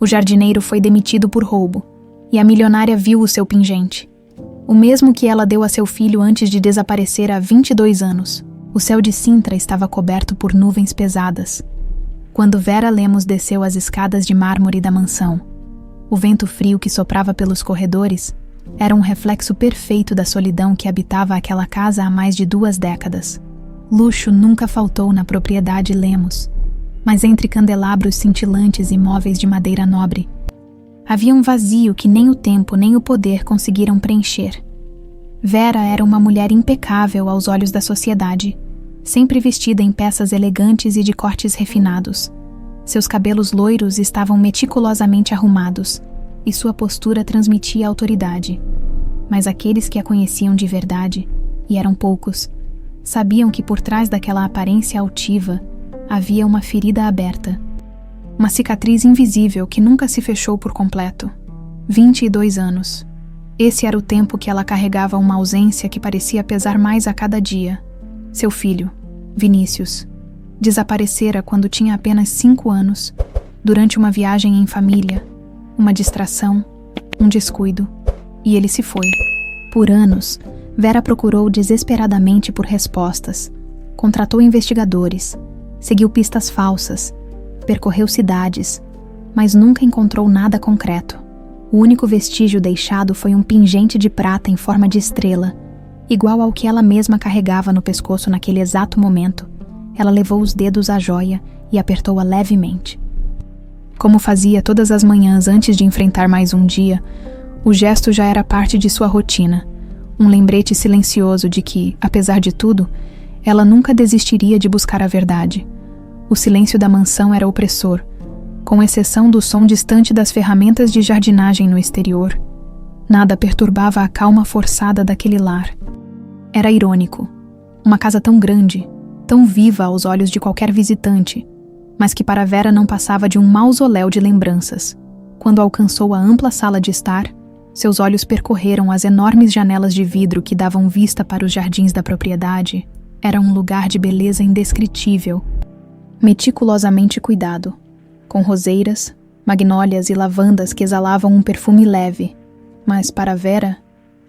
O jardineiro foi demitido por roubo, e a milionária viu o seu pingente. O mesmo que ela deu a seu filho antes de desaparecer há 22 anos. O céu de Sintra estava coberto por nuvens pesadas. Quando Vera Lemos desceu as escadas de mármore da mansão, o vento frio que soprava pelos corredores era um reflexo perfeito da solidão que habitava aquela casa há mais de 2 décadas. Luxo nunca faltou na propriedade Lemos, mas entre candelabros cintilantes e móveis de madeira nobre, havia um vazio que nem o tempo nem o poder conseguiram preencher. Vera era uma mulher impecável aos olhos da sociedade, sempre vestida em peças elegantes e de cortes refinados. Seus cabelos loiros estavam meticulosamente arrumados, e sua postura transmitia autoridade. Mas aqueles que a conheciam de verdade, e eram poucos, sabiam que por trás daquela aparência altiva havia uma ferida aberta. Uma cicatriz invisível que nunca se fechou por completo. 22 anos. Esse era o tempo que ela carregava uma ausência que parecia pesar mais a cada dia. Seu filho, Vinícius, desaparecera quando tinha apenas 5 anos, durante uma viagem em família, uma distração, um descuido, e ele se foi. Por anos, Vera procurou desesperadamente por respostas, contratou investigadores, seguiu pistas falsas, percorreu cidades, mas nunca encontrou nada concreto. O único vestígio deixado foi um pingente de prata em forma de estrela, igual ao que ela mesma carregava no pescoço naquele exato momento. Ela levou os dedos à joia e apertou-a levemente. Como fazia todas as manhãs antes de enfrentar mais um dia, o gesto já era parte de sua rotina, um lembrete silencioso de que, apesar de tudo, ela nunca desistiria de buscar a verdade. O silêncio da mansão era opressor, com exceção do som distante das ferramentas de jardinagem no exterior. Nada perturbava a calma forçada daquele lar. Era irônico. Uma casa tão grande, tão viva aos olhos de qualquer visitante, mas que para Vera não passava de um mausoléu de lembranças. Quando alcançou a ampla sala de estar, seus olhos percorreram as enormes janelas de vidro que davam vista para os jardins da propriedade. Era um lugar de beleza indescritível, meticulosamente cuidado, com roseiras, magnólias e lavandas que exalavam um perfume leve. Mas para Vera,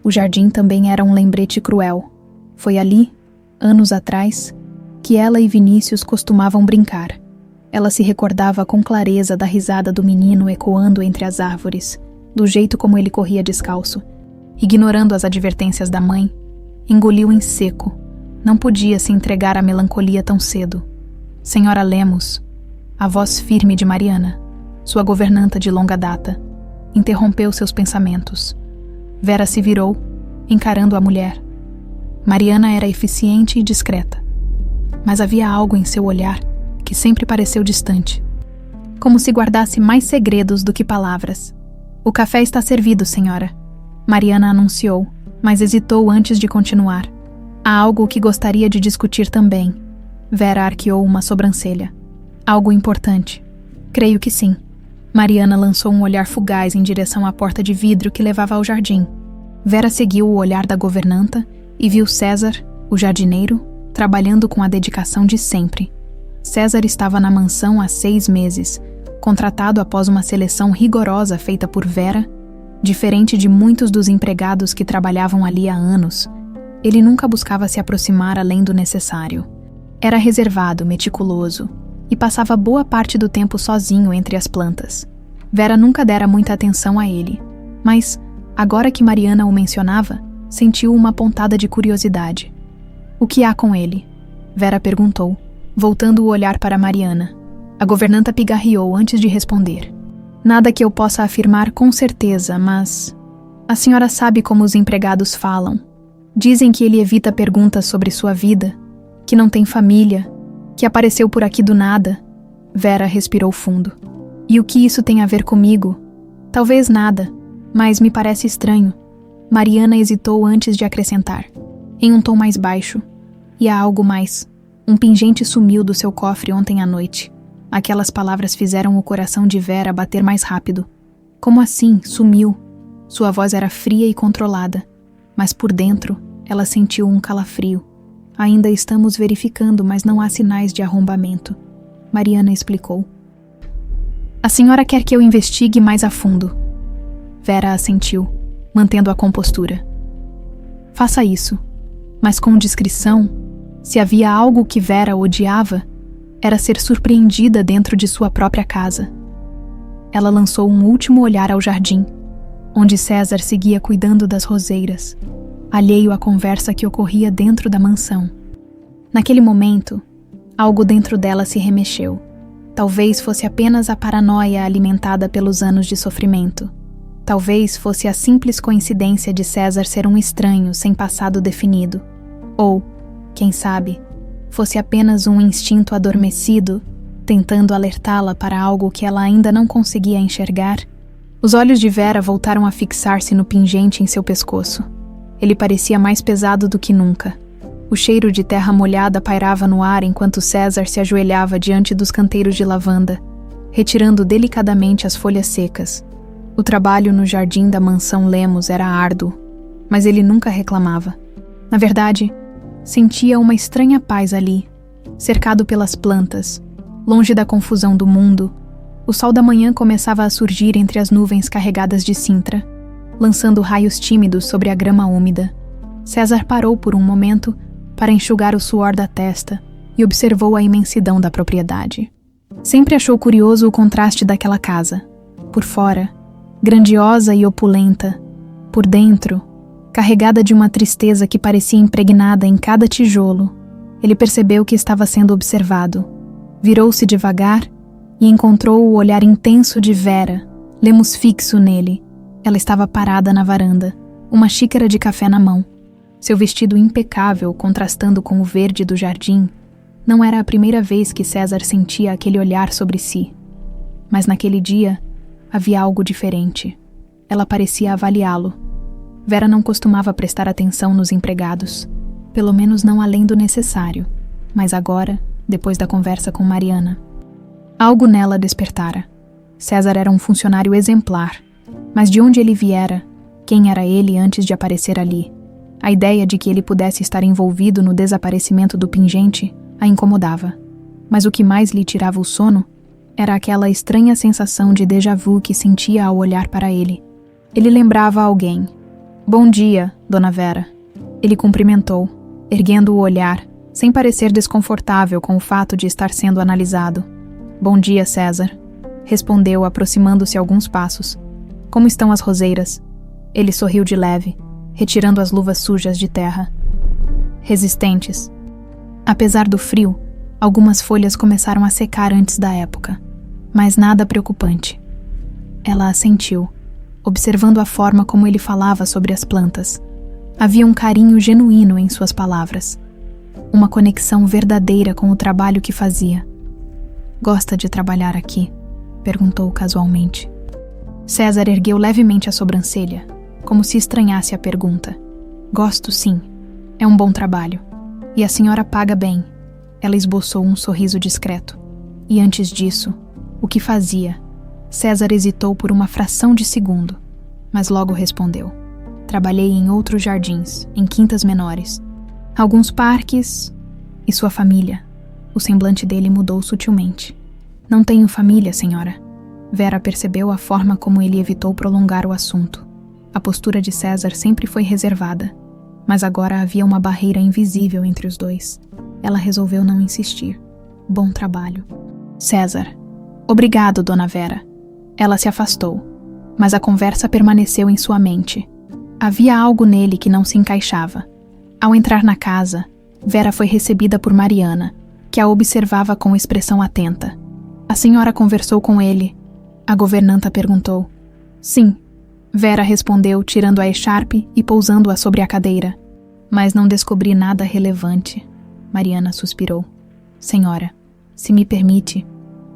o jardim também era um lembrete cruel. Foi ali, anos atrás, que ela e Vinícius costumavam brincar. Ela se recordava com clareza da risada do menino ecoando entre as árvores, do jeito como ele corria descalço. Ignorando as advertências da mãe, engoliu em seco. Não podia se entregar à melancolia tão cedo. Senhora Lemos, a voz firme de Mariana, sua governanta de longa data, interrompeu seus pensamentos. Vera se virou, encarando a mulher. Mariana era eficiente e discreta, mas havia algo em seu olhar que sempre pareceu distante, como se guardasse mais segredos do que palavras. "O café está servido, senhora", Mariana anunciou, mas hesitou antes de continuar. "Há algo que gostaria de discutir também." Vera arqueou uma sobrancelha. "Algo importante." "Creio que sim." Mariana lançou um olhar fugaz em direção à porta de vidro que levava ao jardim. Vera seguiu o olhar da governanta e viu César, o jardineiro, trabalhando com a dedicação de sempre. César estava na mansão há 6 meses, contratado após uma seleção rigorosa feita por Vera. Diferente de muitos dos empregados que trabalhavam ali há anos, ele nunca buscava se aproximar além do necessário. Era reservado, meticuloso, e passava boa parte do tempo sozinho entre as plantas. Vera nunca dera muita atenção a ele, mas, agora que Mariana o mencionava, sentiu uma pontada de curiosidade. "O que há com ele?" Vera perguntou, voltando o olhar para Mariana. A governanta pigarreou antes de responder. "Nada que eu possa afirmar com certeza, mas... A senhora sabe como os empregados falam. Dizem que ele evita perguntas sobre sua vida, que não tem família, que apareceu por aqui do nada." Vera respirou fundo. "E o que isso tem a ver comigo? Talvez nada, mas me parece estranho." Mariana hesitou antes de acrescentar, em um tom mais baixo. "E há algo mais. Um pingente sumiu do seu cofre ontem à noite." Aquelas palavras fizeram o coração de Vera bater mais rápido. "Como assim? Sumiu?" Sua voz era fria e controlada, mas por dentro ela sentiu um calafrio. "Ainda estamos verificando, mas não há sinais de arrombamento", Mariana explicou. A senhora quer que eu investigue mais a fundo. Vera assentiu, mantendo a compostura. Faça isso, mas com discrição. Se havia algo que Vera odiava, era ser surpreendida dentro de sua própria casa. Ela lançou um último olhar ao jardim, onde César seguia cuidando das roseiras, alheio à conversa que ocorria dentro da mansão. Naquele momento, algo dentro dela se remexeu. Talvez fosse apenas a paranoia alimentada pelos anos de sofrimento. Talvez fosse a simples coincidência de César ser um estranho sem passado definido. Ou, quem sabe, fosse apenas um instinto adormecido, tentando alertá-la para algo que ela ainda não conseguia enxergar. Os olhos de Vera voltaram a fixar-se no pingente em seu pescoço. Ele parecia mais pesado do que nunca. O cheiro de terra molhada pairava no ar enquanto César se ajoelhava diante dos canteiros de lavanda, retirando delicadamente as folhas secas. O trabalho no jardim da mansão Lemos era árduo, mas ele nunca reclamava. Na verdade, sentia uma estranha paz ali, cercado pelas plantas, longe da confusão do mundo. O sol da manhã começava a surgir entre as nuvens carregadas de cintra, lançando raios tímidos sobre a grama úmida. César parou por um momento para enxugar o suor da testa e observou a imensidão da propriedade. Sempre achou curioso o contraste daquela casa. Por fora, grandiosa e opulenta. Por dentro, carregada de uma tristeza que parecia impregnada em cada tijolo. Ele percebeu que estava sendo observado. Virou-se devagar e encontrou o olhar intenso de Vera, Lemos fixo nele. Ela estava parada na varanda, uma xícara de café na mão. Seu vestido impecável contrastando com o verde do jardim. Não era a primeira vez que César sentia aquele olhar sobre si. Mas naquele dia, havia algo diferente. Ela parecia avaliá-lo. Vera não costumava prestar atenção nos empregados, pelo menos não além do necessário. Mas agora, depois da conversa com Mariana, algo nela despertara. César era um funcionário exemplar, mas de onde ele viera? Quem era ele antes de aparecer ali? A ideia de que ele pudesse estar envolvido no desaparecimento do pingente a incomodava. Mas o que mais lhe tirava o sono era aquela estranha sensação de déjà vu que sentia ao olhar para ele. Ele lembrava alguém. Bom dia, Dona Vera. Ele cumprimentou, erguendo o olhar, sem parecer desconfortável com o fato de estar sendo analisado. Bom dia, César. Respondeu, aproximando-se alguns passos. Como estão as roseiras? Ele sorriu de leve, retirando as luvas sujas de terra. Resistentes. Apesar do frio, algumas folhas começaram a secar antes da época, mas nada preocupante. Ela assentiu, observando a forma como ele falava sobre as plantas. Havia um carinho genuíno em suas palavras, uma conexão verdadeira com o trabalho que fazia. Gosta de trabalhar aqui? Perguntou casualmente. César ergueu levemente a sobrancelha, como se estranhasse a pergunta. Gosto, sim. É um bom trabalho. E a senhora paga bem. Ela esboçou um sorriso discreto. E antes disso, o que fazia? César hesitou por uma fração de segundo, mas logo respondeu. Trabalhei em outros jardins, em quintas menores. Alguns parques e sua família. O semblante dele mudou sutilmente. Não tenho família, senhora. Vera percebeu a forma como ele evitou prolongar o assunto. A postura de César sempre foi reservada, mas agora havia uma barreira invisível entre os dois. Ela resolveu não insistir. Bom trabalho. César. Obrigado, Dona Vera. Ela se afastou, mas a conversa permaneceu em sua mente. Havia algo nele que não se encaixava. Ao entrar na casa, Vera foi recebida por Mariana, que a observava com expressão atenta. A senhora conversou com ele? A governanta perguntou. Sim. Vera respondeu, tirando a echarpe e pousando-a sobre a cadeira. Mas não descobri nada relevante. Mariana suspirou. Senhora, se me permite,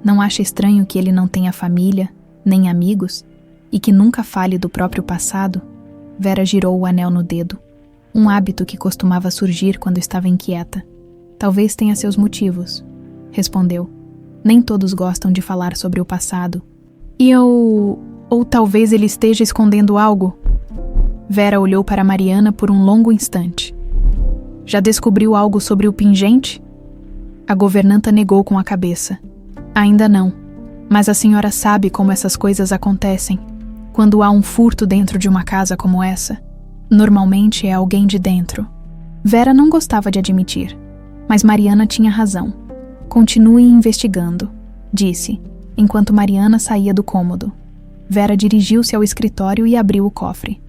não acha estranho que ele não tenha família, nem amigos, e que nunca fale do próprio passado? Vera girou o anel no dedo, um hábito que costumava surgir quando estava inquieta. Talvez tenha seus motivos, respondeu. Nem todos gostam de falar sobre o passado. Ou talvez ele esteja escondendo algo? Vera olhou para Mariana por um longo instante. Já descobriu algo sobre o pingente? A governanta negou com a cabeça. Ainda não. Mas a senhora sabe como essas coisas acontecem. Quando há um furto dentro de uma casa como essa, normalmente é alguém de dentro. Vera não gostava de admitir, mas Mariana tinha razão. Continue investigando, disse, enquanto Mariana saía do cômodo. Vera dirigiu-se ao escritório e abriu o cofre.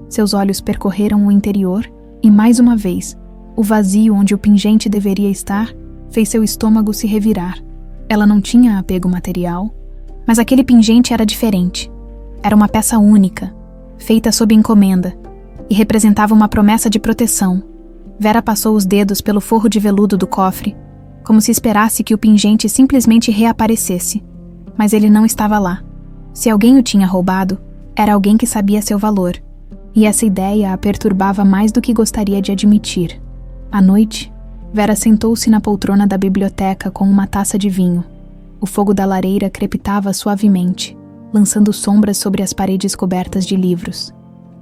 Seus olhos percorreram o interior e, mais uma vez, o vazio onde o pingente deveria estar fez seu estômago se revirar. Ela não tinha apego material, mas aquele pingente era diferente. Era uma peça única, feita sob encomenda, e representava uma promessa de proteção. Vera passou os dedos pelo forro de veludo do cofre, como se esperasse que o pingente simplesmente reaparecesse. Mas ele não estava lá. Se alguém o tinha roubado, era alguém que sabia seu valor, e essa ideia a perturbava mais do que gostaria de admitir. À noite, Vera sentou-se na poltrona da biblioteca com uma taça de vinho. O fogo da lareira crepitava suavemente, lançando sombras sobre as paredes cobertas de livros.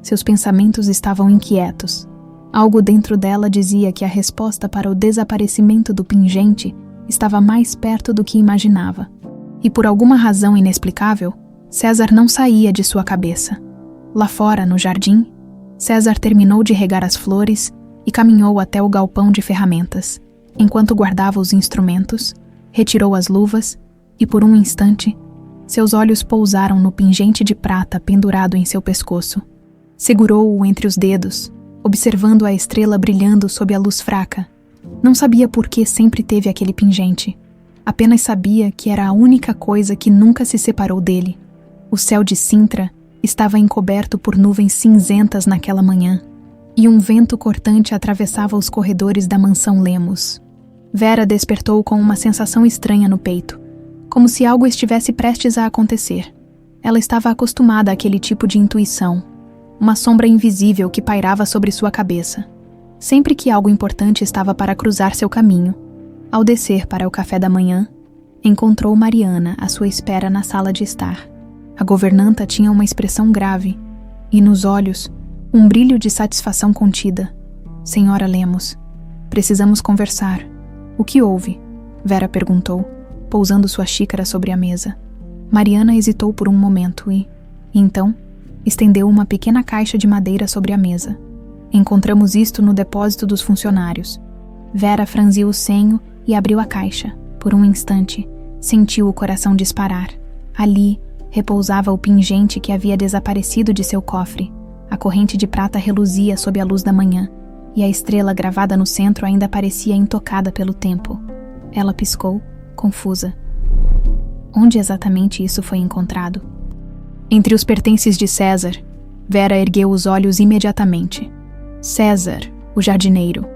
Seus pensamentos estavam inquietos. Algo dentro dela dizia que a resposta para o desaparecimento do pingente estava mais perto do que imaginava. E por alguma razão inexplicável, César não saía de sua cabeça. Lá fora, no jardim, César terminou de regar as flores e caminhou até o galpão de ferramentas. Enquanto guardava os instrumentos, retirou as luvas e, por um instante, seus olhos pousaram no pingente de prata pendurado em seu pescoço. Segurou-o entre os dedos, observando a estrela brilhando sob a luz fraca. Não sabia por que sempre teve aquele pingente. Apenas sabia que era a única coisa que nunca se separou dele. O céu de Sintra estava encoberto por nuvens cinzentas naquela manhã, e um vento cortante atravessava os corredores da mansão Lemos. Vera despertou com uma sensação estranha no peito, como se algo estivesse prestes a acontecer. Ela estava acostumada àquele tipo de intuição, uma sombra invisível que pairava sobre sua cabeça, sempre que algo importante estava para cruzar seu caminho. Ao descer para o café da manhã, encontrou Mariana à sua espera na sala de estar. A governanta tinha uma expressão grave, e nos olhos, um brilho de satisfação contida. Senhora Lemos, precisamos conversar. O que houve? Vera perguntou, pousando sua xícara sobre a mesa. Mariana hesitou por um momento e, então, estendeu uma pequena caixa de madeira sobre a mesa. Encontramos isto no depósito dos funcionários. Vera franziu o senho e abriu a caixa. Por um instante, sentiu o coração disparar. Ali, repousava o pingente que havia desaparecido de seu cofre. A corrente de prata reluzia sob a luz da manhã, e a estrela gravada no centro ainda parecia intocada pelo tempo. Ela piscou, confusa. Onde exatamente isso foi encontrado? Entre os pertences de César, Vera ergueu os olhos imediatamente. César, o jardineiro.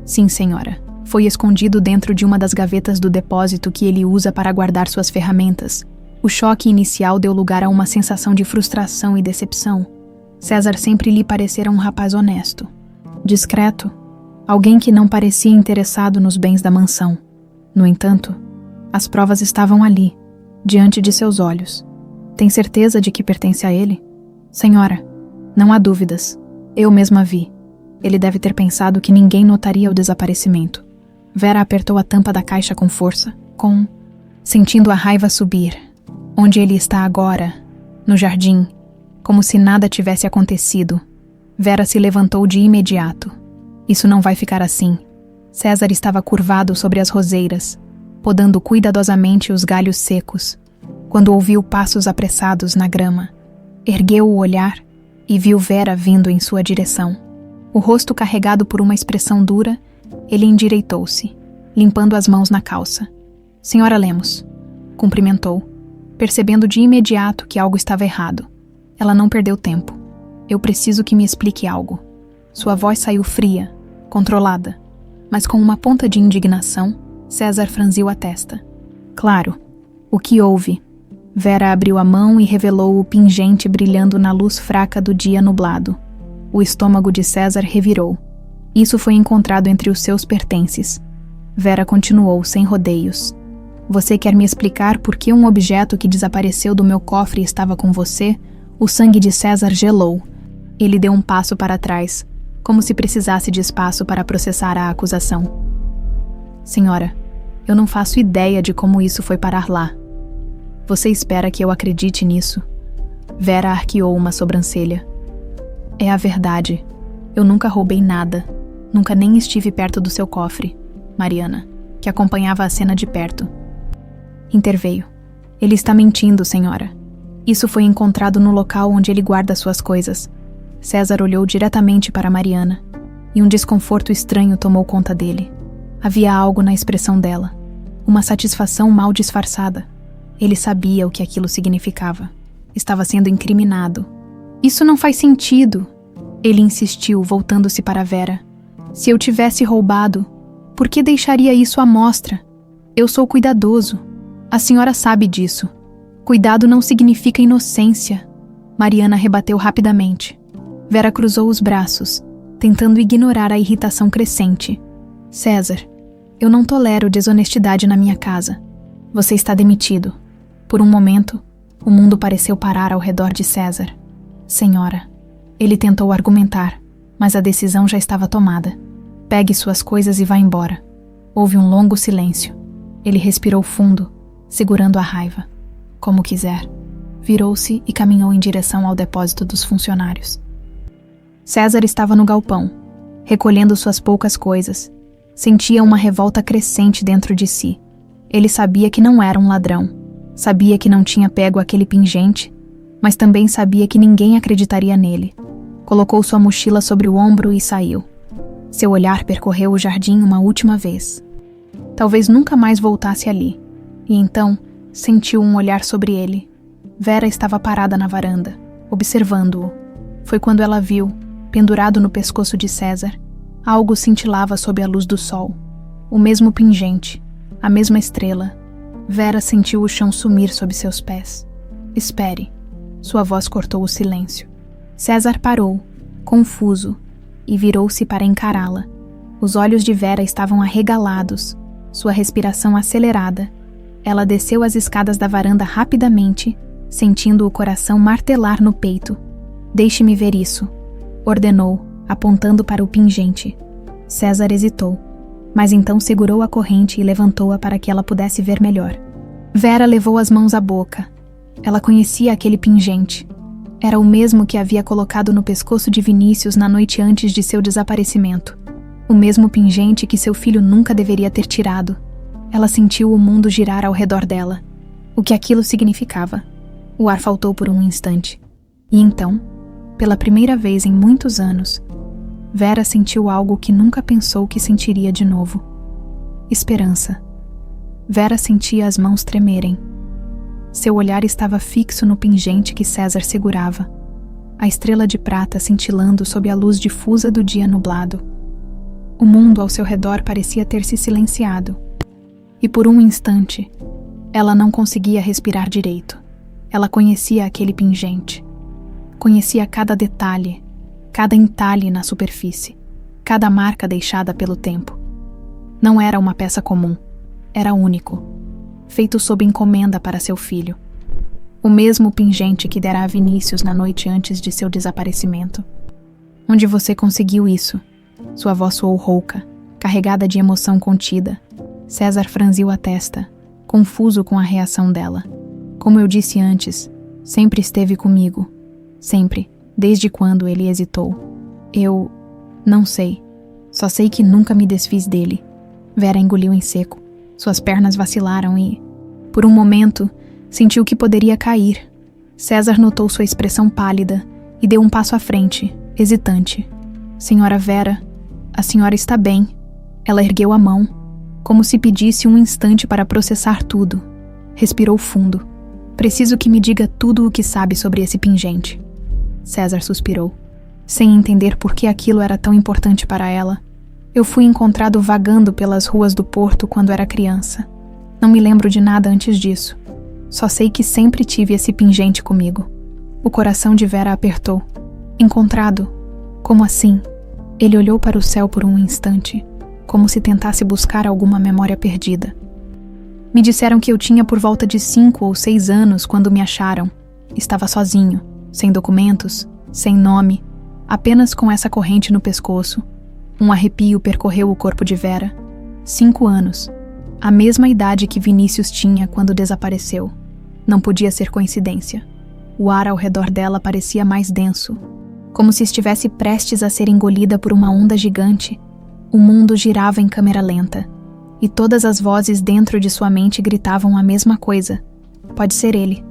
Sim, senhora. Foi escondido dentro de uma das gavetas do depósito que ele usa para guardar suas ferramentas. O choque inicial deu lugar a uma sensação de frustração e decepção. César sempre lhe parecera um rapaz honesto, discreto, alguém que não parecia interessado nos bens da mansão. No entanto, as provas estavam ali, diante de seus olhos. Tem certeza de que pertence a ele? Senhora, não há dúvidas. Eu mesma vi. Ele deve ter pensado que ninguém notaria o desaparecimento. Vera apertou a tampa da caixa com força, sentindo a raiva subir. Onde ele está agora, no jardim, como se nada tivesse acontecido. Vera se levantou de imediato. Isso não vai ficar assim. César estava curvado sobre as roseiras, podando cuidadosamente os galhos secos, quando ouviu passos apressados na grama. Ergueu o olhar e viu Vera vindo em sua direção. O rosto carregado por uma expressão dura, ele endireitou-se, limpando as mãos na calça. Senhora Lemos, cumprimentou, percebendo de imediato que algo estava errado. Ela não perdeu tempo. Eu preciso que me explique algo. Sua voz saiu fria, controlada, mas com uma ponta de indignação, César franziu a testa. Claro. O que houve? Vera abriu a mão e revelou o pingente brilhando na luz fraca do dia nublado. O estômago de César revirou. Isso foi encontrado entre os seus pertences. Vera continuou, sem rodeios. Você quer me explicar por que um objeto que desapareceu do meu cofre estava com você? O sangue de César gelou. Ele deu um passo para trás, como se precisasse de espaço para processar a acusação. Senhora, eu não faço ideia de como isso foi parar lá. Você espera que eu acredite nisso? Vera arqueou uma sobrancelha. É a verdade. Eu nunca roubei nada. Nunca nem estive perto do seu cofre. Mariana, que acompanhava a cena de perto, interveio. Ele está mentindo, senhora. Isso foi encontrado no local onde ele guarda suas coisas. César olhou diretamente para Mariana, e um desconforto estranho tomou conta dele. Havia algo na expressão dela. Uma satisfação mal disfarçada. Ele sabia o que aquilo significava. Estava sendo incriminado. Isso não faz sentido. Ele insistiu, voltando-se para Vera. Se eu tivesse roubado, por que deixaria isso à mostra? Eu sou cuidadoso. A senhora sabe disso. Cuidado não significa inocência. Mariana rebateu rapidamente. Vera cruzou os braços, tentando ignorar a irritação crescente. César, eu não tolero desonestidade na minha casa. Você está demitido. Por um momento, o mundo pareceu parar ao redor de César. Senhora, ele tentou argumentar, mas a decisão já estava tomada. Pegue suas coisas e vá embora. Houve um longo silêncio. Ele respirou fundo, segurando a raiva. Como quiser. Virou-se e caminhou em direção ao depósito dos funcionários. César estava no galpão, recolhendo suas poucas coisas. Sentia uma revolta crescente dentro de si. Ele sabia que não era um ladrão. Sabia que não tinha pego aquele pingente, mas também sabia que ninguém acreditaria nele. Colocou sua mochila sobre o ombro e saiu. Seu olhar percorreu o jardim uma última vez. Talvez nunca mais voltasse ali. E então, sentiu um olhar sobre ele. Vera estava parada na varanda, observando-o. Foi quando ela viu, pendurado no pescoço de César, algo cintilava sob a luz do sol. O mesmo pingente, a mesma estrela. Vera sentiu o chão sumir sob seus pés. Espere. Sua voz cortou o silêncio. César parou, confuso, e virou-se para encará-la. Os olhos de Vera estavam arregalados, sua respiração acelerada. Ela desceu as escadas da varanda rapidamente, sentindo o coração martelar no peito. Deixe-me ver isso, ordenou, apontando para o pingente. César hesitou, mas então segurou a corrente e levantou-a para que ela pudesse ver melhor. Vera levou as mãos à boca. Ela conhecia aquele pingente. Era o mesmo que havia colocado no pescoço de Vinícius na noite antes de seu desaparecimento. O mesmo pingente que seu filho nunca deveria ter tirado. Ela sentiu o mundo girar ao redor dela. O que aquilo significava? O ar faltou por um instante. E então, pela primeira vez em muitos anos, Vera sentiu algo que nunca pensou que sentiria de novo. Esperança. Vera sentia as mãos tremerem. Seu olhar estava fixo no pingente que César segurava, a estrela de prata cintilando sob a luz difusa do dia nublado. O mundo ao seu redor parecia ter se silenciado. E por um instante, ela não conseguia respirar direito. Ela conhecia aquele pingente. Conhecia cada detalhe, cada entalhe na superfície, cada marca deixada pelo tempo. Não era uma peça comum, era único, feito sob encomenda para seu filho. O mesmo pingente que dera a Vinícius na noite antes de seu desaparecimento. Onde você conseguiu isso? Sua voz soou rouca, carregada de emoção contida. César franziu a testa, confuso com a reação dela. Como eu disse antes, sempre esteve comigo. Sempre, desde quando ele hesitou. Eu não sei. Só sei que nunca me desfiz dele. Vera engoliu em seco. Suas pernas vacilaram e, por um momento, sentiu que poderia cair. César notou sua expressão pálida e deu um passo à frente, hesitante. Senhora Vera, a senhora está bem. Ela ergueu a mão, como se pedisse um instante para processar tudo. Respirou fundo. Preciso que me diga tudo o que sabe sobre esse pingente. César suspirou, sem entender por que aquilo era tão importante para ela. Eu fui encontrado vagando pelas ruas do porto quando era criança. Não me lembro de nada antes disso. Só sei que sempre tive esse pingente comigo. O coração de Vera apertou. Encontrado? Como assim? Ele olhou para o céu por um instante, como se tentasse buscar alguma memória perdida. Me disseram que eu tinha por volta de 5 ou 6 anos quando me acharam. Estava sozinho, sem documentos, sem nome, apenas com essa corrente no pescoço. Um arrepio percorreu o corpo de Vera. 5 anos, a mesma idade que Vinícius tinha quando desapareceu. Não podia ser coincidência. O ar ao redor dela parecia mais denso, como se estivesse prestes a ser engolida por uma onda gigante. O mundo girava em câmera lenta, e todas as vozes dentro de sua mente gritavam a mesma coisa. Pode ser ele.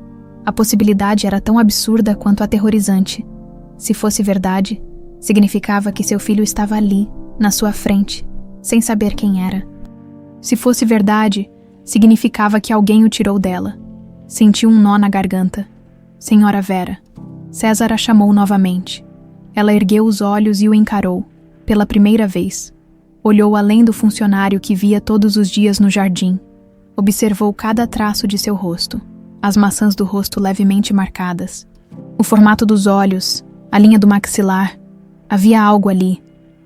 A possibilidade era tão absurda quanto aterrorizante. Se fosse verdade, significava que seu filho estava ali, na sua frente, sem saber quem era. Se fosse verdade, significava que alguém o tirou dela. Sentiu um nó na garganta. Senhora Vera. César a chamou novamente. Ela ergueu os olhos e o encarou, pela primeira vez. Olhou além do funcionário que via todos os dias no jardim. Observou cada traço de seu rosto, as maçãs do rosto levemente marcadas, o formato dos olhos, a linha do maxilar. Havia algo ali,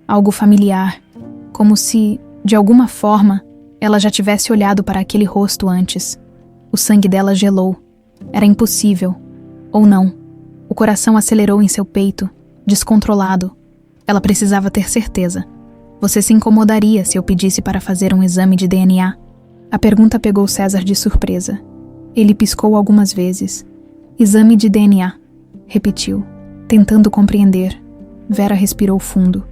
algo familiar, como se, de alguma forma, ela já tivesse olhado para aquele rosto antes. O sangue dela gelou. Era impossível. Ou não. O coração acelerou em seu peito, descontrolado. Ela precisava ter certeza. Você se incomodaria se eu pedisse para fazer um exame de DNA? A pergunta pegou César de surpresa. Ele piscou algumas vezes. Exame de DNA, repetiu, tentando compreender. Vera respirou fundo.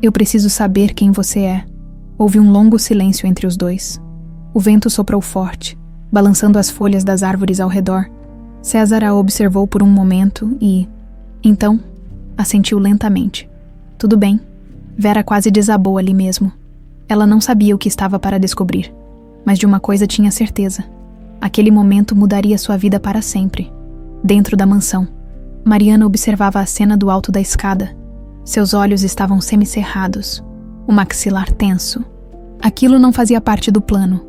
Eu preciso saber quem você é. Houve um longo silêncio entre os dois. O vento soprou forte, balançando as folhas das árvores ao redor. César a observou por um momento e, então, assentiu lentamente. Tudo bem. Vera quase desabou ali mesmo. Ela não sabia o que estava para descobrir, mas de uma coisa tinha certeza. Aquele momento mudaria sua vida para sempre. Dentro da mansão, Mariana observava a cena do alto da escada. Seus olhos estavam semicerrados, o maxilar tenso. Aquilo não fazia parte do plano.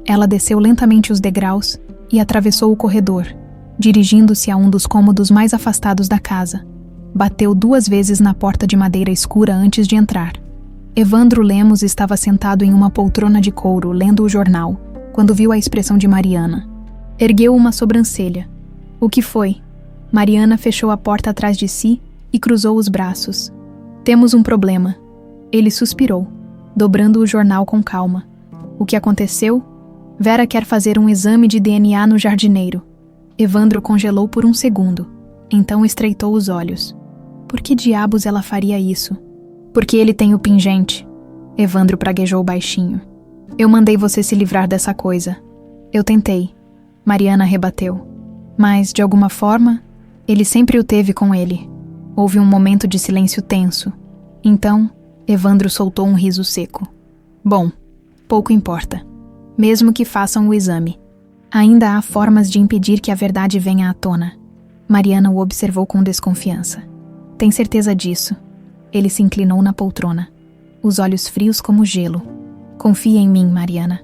Ela desceu lentamente os degraus e atravessou o corredor, dirigindo-se a um dos cômodos mais afastados da casa. Bateu 2 vezes na porta de madeira escura antes de entrar. Evandro Lemos estava sentado em uma poltrona de couro, lendo o jornal, quando viu a expressão de Mariana. Ergueu uma sobrancelha. O que foi? Mariana fechou a porta atrás de si e cruzou os braços. Temos um problema. Ele suspirou, dobrando o jornal com calma. O que aconteceu? Vera quer fazer um exame de DNA no jardineiro. Evandro congelou por um segundo, então estreitou os olhos. Por que diabos ela faria isso? Porque ele tem o pingente. Evandro praguejou baixinho. Eu mandei você se livrar dessa coisa. Eu tentei. Mariana rebateu. Mas, de alguma forma, ele sempre o teve com ele. Houve um momento de silêncio tenso. Então, Evandro soltou um riso seco. Bom, pouco importa. Mesmo que façam o exame. Ainda há formas de impedir que a verdade venha à tona. Mariana o observou com desconfiança. Tem certeza disso? Ele se inclinou na poltrona, os olhos frios como gelo. Confia em mim, Mariana.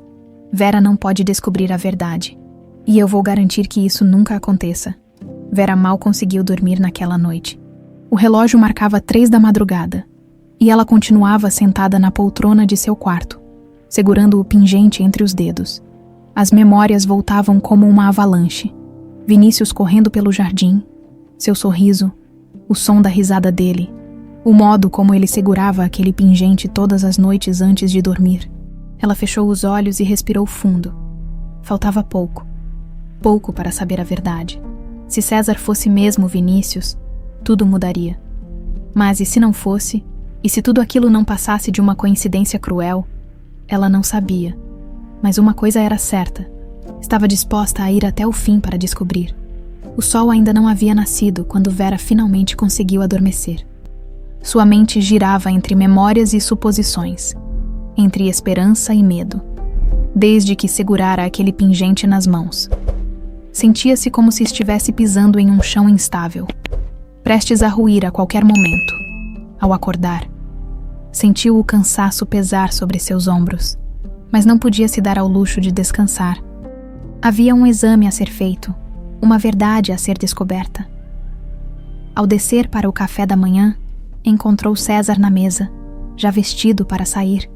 Vera não pode descobrir a verdade. E eu vou garantir que isso nunca aconteça. Vera mal conseguiu dormir naquela noite. O relógio marcava 3 da madrugada. E ela continuava sentada na poltrona de seu quarto, segurando o pingente entre os dedos. As memórias voltavam como uma avalanche. Vinícius correndo pelo jardim, seu sorriso, o som da risada dele, o modo como ele segurava aquele pingente todas as noites antes de dormir. Ela fechou os olhos e respirou fundo. Faltava pouco. Pouco para saber a verdade. Se César fosse mesmo Vinícius, tudo mudaria. Mas e se não fosse? E se tudo aquilo não passasse de uma coincidência cruel? Ela não sabia. Mas uma coisa era certa. Estava disposta a ir até o fim para descobrir. O sol ainda não havia nascido quando Vera finalmente conseguiu adormecer. Sua mente girava entre memórias e suposições, entre esperança e medo, desde que segurara aquele pingente nas mãos. Sentia-se como se estivesse pisando em um chão instável, prestes a ruir a qualquer momento. Ao acordar, sentiu o cansaço pesar sobre seus ombros, mas não podia se dar ao luxo de descansar. Havia um exame a ser feito, uma verdade a ser descoberta. Ao descer para o café da manhã, encontrou César na mesa, já vestido para sair.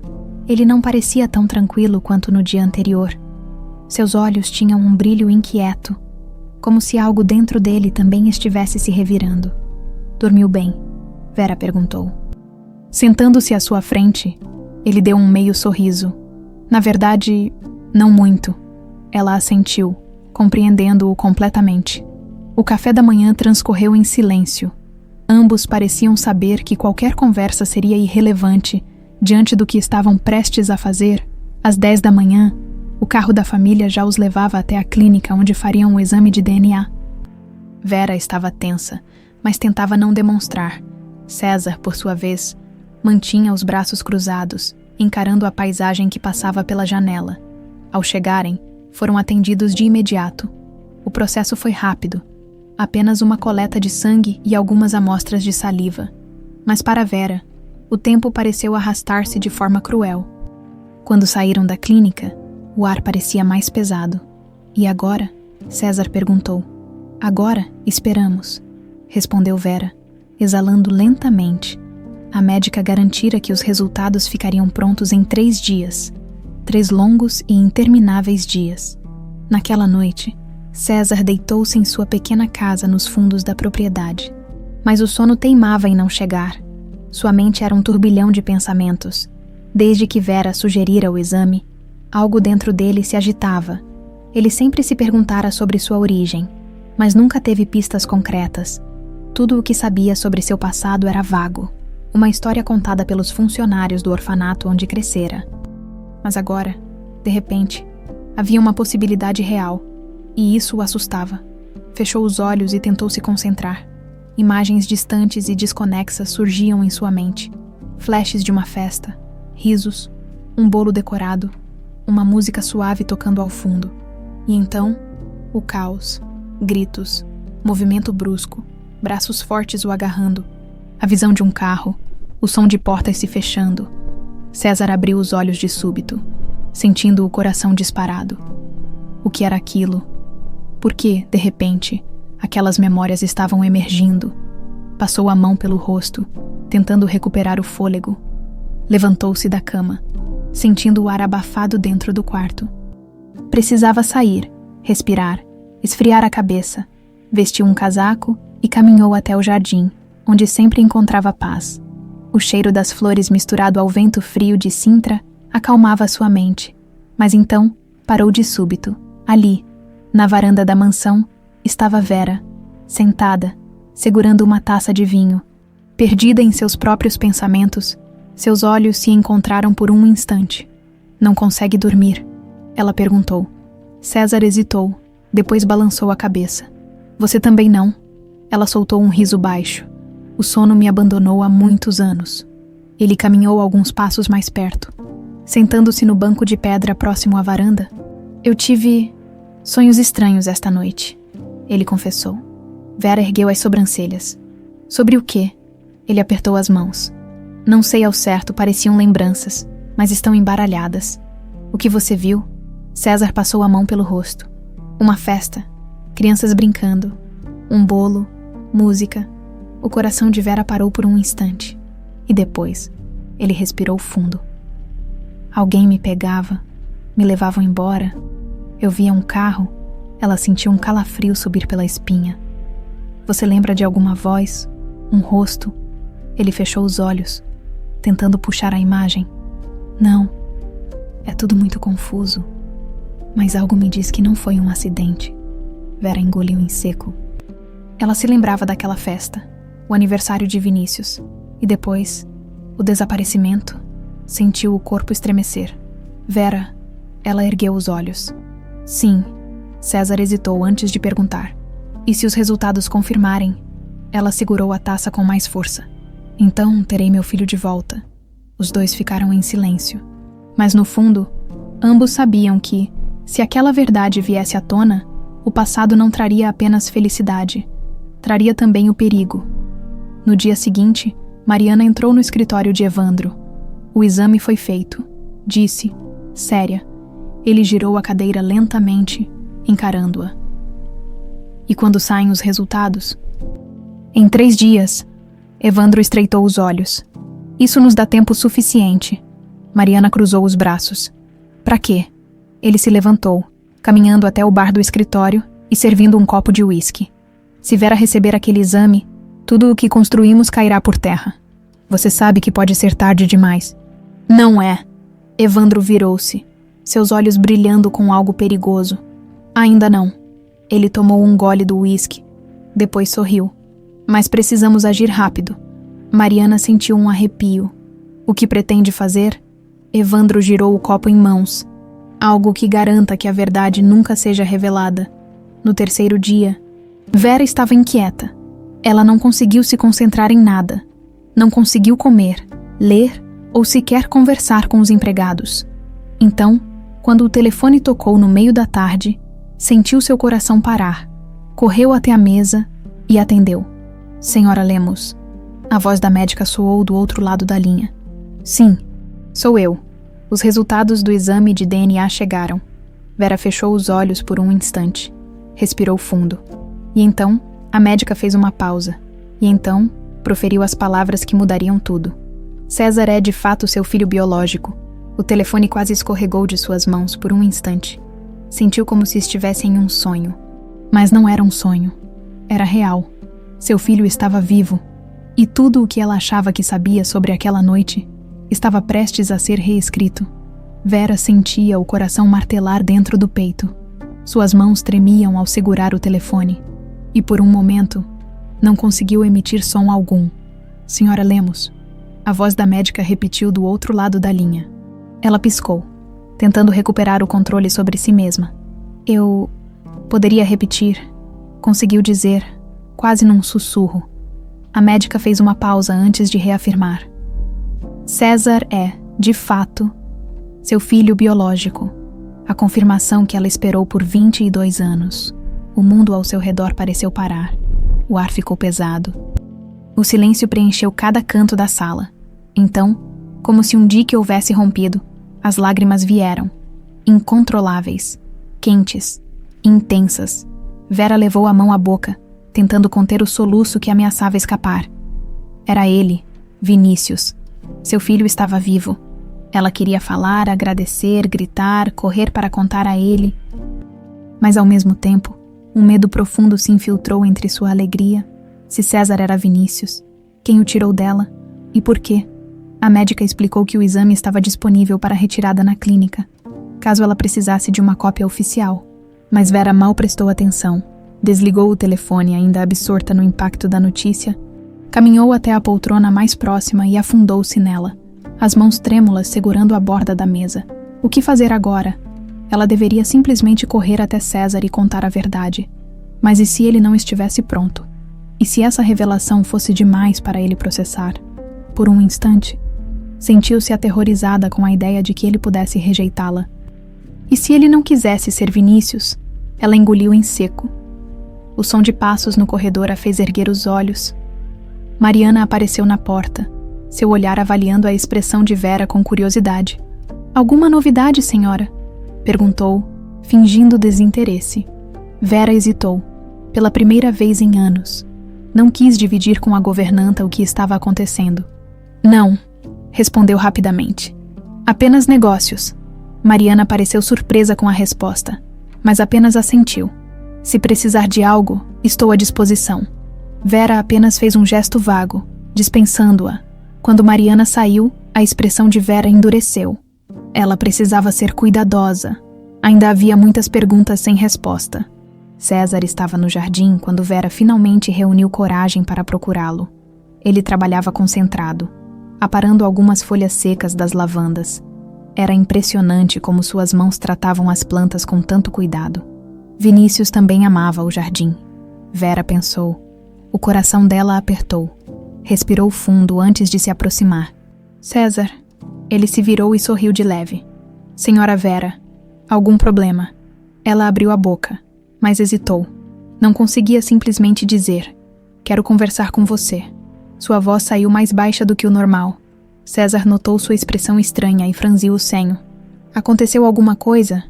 Ele não parecia tão tranquilo quanto no dia anterior. Seus olhos tinham um brilho inquieto, como se algo dentro dele também estivesse se revirando. Dormiu bem? Vera perguntou. Sentando-se à sua frente, ele deu um meio sorriso. Na verdade, não muito. Ela assentiu, compreendendo-o completamente. O café da manhã transcorreu em silêncio. Ambos pareciam saber que qualquer conversa seria irrelevante diante do que estavam prestes a fazer. Às 10 da manhã, o carro da família já os levava até a clínica onde fariam o exame de DNA. Vera estava tensa, mas tentava não demonstrar. César, por sua vez, mantinha os braços cruzados, encarando a paisagem que passava pela janela. Ao chegarem, foram atendidos de imediato. O processo foi rápido. Apenas uma coleta de sangue e algumas amostras de saliva. Mas para Vera, o tempo pareceu arrastar-se de forma cruel. Quando saíram da clínica, o ar parecia mais pesado. E agora? César perguntou. Agora, esperamos, respondeu Vera, exalando lentamente. A médica garantira que os resultados ficariam prontos em 3 dias. 3 longos e intermináveis dias. Naquela noite, César deitou-se em sua pequena casa nos fundos da propriedade. Mas o sono teimava em não chegar. Sua mente era um turbilhão de pensamentos. Desde que Vera sugerira o exame, algo dentro dele se agitava. Ele sempre se perguntara sobre sua origem, mas nunca teve pistas concretas. Tudo o que sabia sobre seu passado era vago. Uma história contada pelos funcionários do orfanato onde crescera. Mas agora, de repente, havia uma possibilidade real, e isso o assustava. Fechou os olhos e tentou se concentrar. Imagens distantes e desconexas surgiam em sua mente. Flashes de uma festa, risos, um bolo decorado, uma música suave tocando ao fundo. E então, o caos, gritos, movimento brusco, braços fortes o agarrando, a visão de um carro, o som de portas se fechando. César abriu os olhos de súbito, sentindo o coração disparado. O que era aquilo? Por que, de repente, aquelas memórias estavam emergindo? Passou a mão pelo rosto, tentando recuperar o fôlego. Levantou-se da cama, sentindo o ar abafado dentro do quarto. Precisava sair, respirar, esfriar a cabeça. Vestiu um casaco e caminhou até o jardim, onde sempre encontrava paz. O cheiro das flores misturado ao vento frio de Sintra acalmava sua mente. Mas então, parou de súbito. Ali, na varanda da mansão, estava Vera, sentada, segurando uma taça de vinho. Perdida em seus próprios pensamentos, seus olhos se encontraram por um instante. Não consegue dormir? Ela perguntou. César hesitou, depois balançou a cabeça. Você também não? Ela soltou um riso baixo. O sono me abandonou há muitos anos. Ele caminhou alguns passos mais perto. Sentando-se no banco de pedra próximo à varanda, eu tive sonhos estranhos esta noite, ele confessou. Vera ergueu as sobrancelhas. Sobre o quê? Ele apertou as mãos. Não sei ao certo, pareciam lembranças, mas estão embaralhadas. O que você viu? César passou a mão pelo rosto. Uma festa, crianças brincando, um bolo, música. O coração de Vera parou por um instante. E depois, ele respirou fundo. Alguém me pegava, me levavam embora. Eu via um carro, ela sentiu um calafrio subir pela espinha. Você lembra de alguma voz, um rosto? Ele fechou os olhos, tentando puxar a imagem. Não, é tudo muito confuso. Mas algo me diz que não foi um acidente. Vera engoliu em seco. Ela se lembrava daquela festa, o aniversário de Vinícius, e depois, o desaparecimento. Sentiu o corpo estremecer. Vera, ela ergueu os olhos. Sim, César hesitou antes de perguntar. E se os resultados confirmarem? Ela segurou a taça com mais força. Então terei meu filho de volta. Os dois ficaram em silêncio. Mas no fundo, ambos sabiam que, se aquela verdade viesse à tona, o passado não traria apenas felicidade, traria também o perigo. No dia seguinte, Mariana entrou no escritório de Evandro. O exame foi feito, disse, séria. Ele girou a cadeira lentamente, encarando-a. E quando saem os resultados? Em 3 dias, Evandro estreitou os olhos. Isso nos dá tempo suficiente. Mariana cruzou os braços. Pra quê? Ele se levantou, caminhando até o bar do escritório e servindo um copo de uísque. Se Vera receber aquele exame, tudo o que construímos cairá por terra. Você sabe que pode ser tarde demais. Não é. Evandro virou-se, seus olhos brilhando com algo perigoso. Ainda não. Ele tomou um gole do uísque. Depois sorriu. Mas precisamos agir rápido. Mariana sentiu um arrepio. O que pretende fazer? Evandro girou o copo em mãos. Algo que garanta que a verdade nunca seja revelada. No terceiro dia, Vera estava inquieta. Ela não conseguiu se concentrar em nada. Não conseguiu comer, ler ou sequer conversar com os empregados. Então, quando o telefone tocou no meio da tarde, sentiu seu coração parar. Correu até a mesa e atendeu. Senhora Lemos. A voz da médica soou do outro lado da linha. Sim, sou eu. Os resultados do exame de DNA chegaram. Vera fechou os olhos por um instante. Respirou fundo. E então, a médica fez uma pausa. E então, proferiu as palavras que mudariam tudo. César é de fato seu filho biológico. O telefone quase escorregou de suas mãos por um instante. Sentiu como se estivesse em um sonho. Mas não era um sonho. Era real. Seu filho estava vivo. E tudo o que ela achava que sabia sobre aquela noite estava prestes a ser reescrito. Vera sentia o coração martelar dentro do peito. Suas mãos tremiam ao segurar o telefone. E por um momento, não conseguiu emitir som algum. Senhora Lemos. A voz da médica repetiu do outro lado da linha. Ela piscou, tentando recuperar o controle sobre si mesma. Eu poderia repetir, conseguiu dizer, quase num sussurro. A médica fez uma pausa antes de reafirmar. César é, de fato, seu filho biológico. A confirmação que ela esperou por 22 anos. O mundo ao seu redor pareceu parar. O ar ficou pesado. O silêncio preencheu cada canto da sala. Então, como se um dique houvesse rompido, as lágrimas vieram, incontroláveis, quentes, intensas. Vera levou a mão à boca, tentando conter o soluço que ameaçava escapar. Era ele, Vinícius. Seu filho estava vivo. Ela queria falar, agradecer, gritar, correr para contar a ele. Mas ao mesmo tempo, um medo profundo se infiltrou entre sua alegria. Se César era Vinícius, quem o tirou dela e por quê? A médica explicou que o exame estava disponível para retirada na clínica, caso ela precisasse de uma cópia oficial. Mas Vera mal prestou atenção. Desligou o telefone, ainda absorta no impacto da notícia, caminhou até a poltrona mais próxima e afundou-se nela, as mãos trêmulas segurando a borda da mesa. O que fazer agora? Ela deveria simplesmente correr até César e contar a verdade. Mas e se ele não estivesse pronto? E se essa revelação fosse demais para ele processar? Por um instante, sentiu-se aterrorizada com a ideia de que ele pudesse rejeitá-la. E se ele não quisesse ser Vinícius? Ela engoliu em seco. O som de passos no corredor a fez erguer os olhos. Mariana apareceu na porta, seu olhar avaliando a expressão de Vera com curiosidade. Alguma novidade, senhora? Perguntou, fingindo desinteresse. Vera hesitou, pela primeira vez em anos. Não quis dividir com a governanta o que estava acontecendo. Não, respondeu rapidamente. Apenas negócios. Mariana pareceu surpresa com a resposta, mas apenas assentiu. Se precisar de algo, estou à disposição. Vera apenas fez um gesto vago, dispensando-a. Quando Mariana saiu, a expressão de Vera endureceu. Ela precisava ser cuidadosa. Ainda havia muitas perguntas sem resposta. César estava no jardim quando Vera finalmente reuniu coragem para procurá-lo. Ele trabalhava concentrado, aparando algumas folhas secas das lavandas. Era impressionante como suas mãos tratavam as plantas com tanto cuidado. Vinícius também amava o jardim. Vera pensou. O coração dela apertou. Respirou fundo antes de se aproximar. César. Ele se virou e sorriu de leve. Senhora Vera, algum problema? Ela abriu a boca, mas hesitou. Não conseguia simplesmente dizer. Quero conversar com você. Sua voz saiu mais baixa do que o normal. César notou sua expressão estranha e franziu o senho. Aconteceu alguma coisa?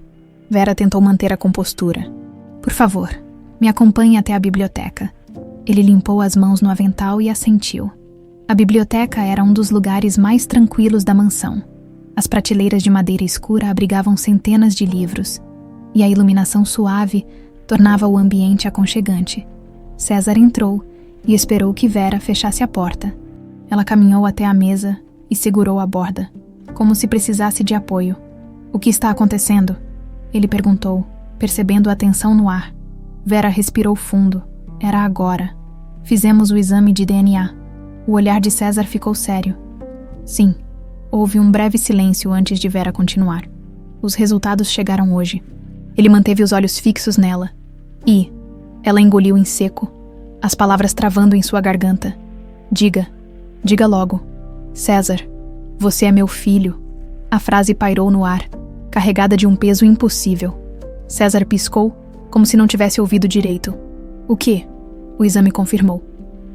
Vera tentou manter a compostura. Por favor, me acompanhe até a biblioteca. Ele limpou as mãos no avental e assentiu. A biblioteca era um dos lugares mais tranquilos da mansão. As prateleiras de madeira escura abrigavam centenas de livros, e a iluminação suave tornava o ambiente aconchegante. César entrou e esperou que Vera fechasse a porta. Ela caminhou até a mesa e segurou a borda, como se precisasse de apoio. O que está acontecendo? Ele perguntou, percebendo a tensão no ar. Vera respirou fundo. Era agora. Fizemos o exame de DNA. O olhar de César ficou sério. Sim. Houve um breve silêncio antes de Vera continuar. Os resultados chegaram hoje. Ele manteve os olhos fixos nela. E ela engoliu em seco, as palavras travando em sua garganta. Diga logo. César, você é meu filho. A frase pairou no ar, carregada de um peso impossível. César piscou, como se não tivesse ouvido direito. O quê? O exame confirmou.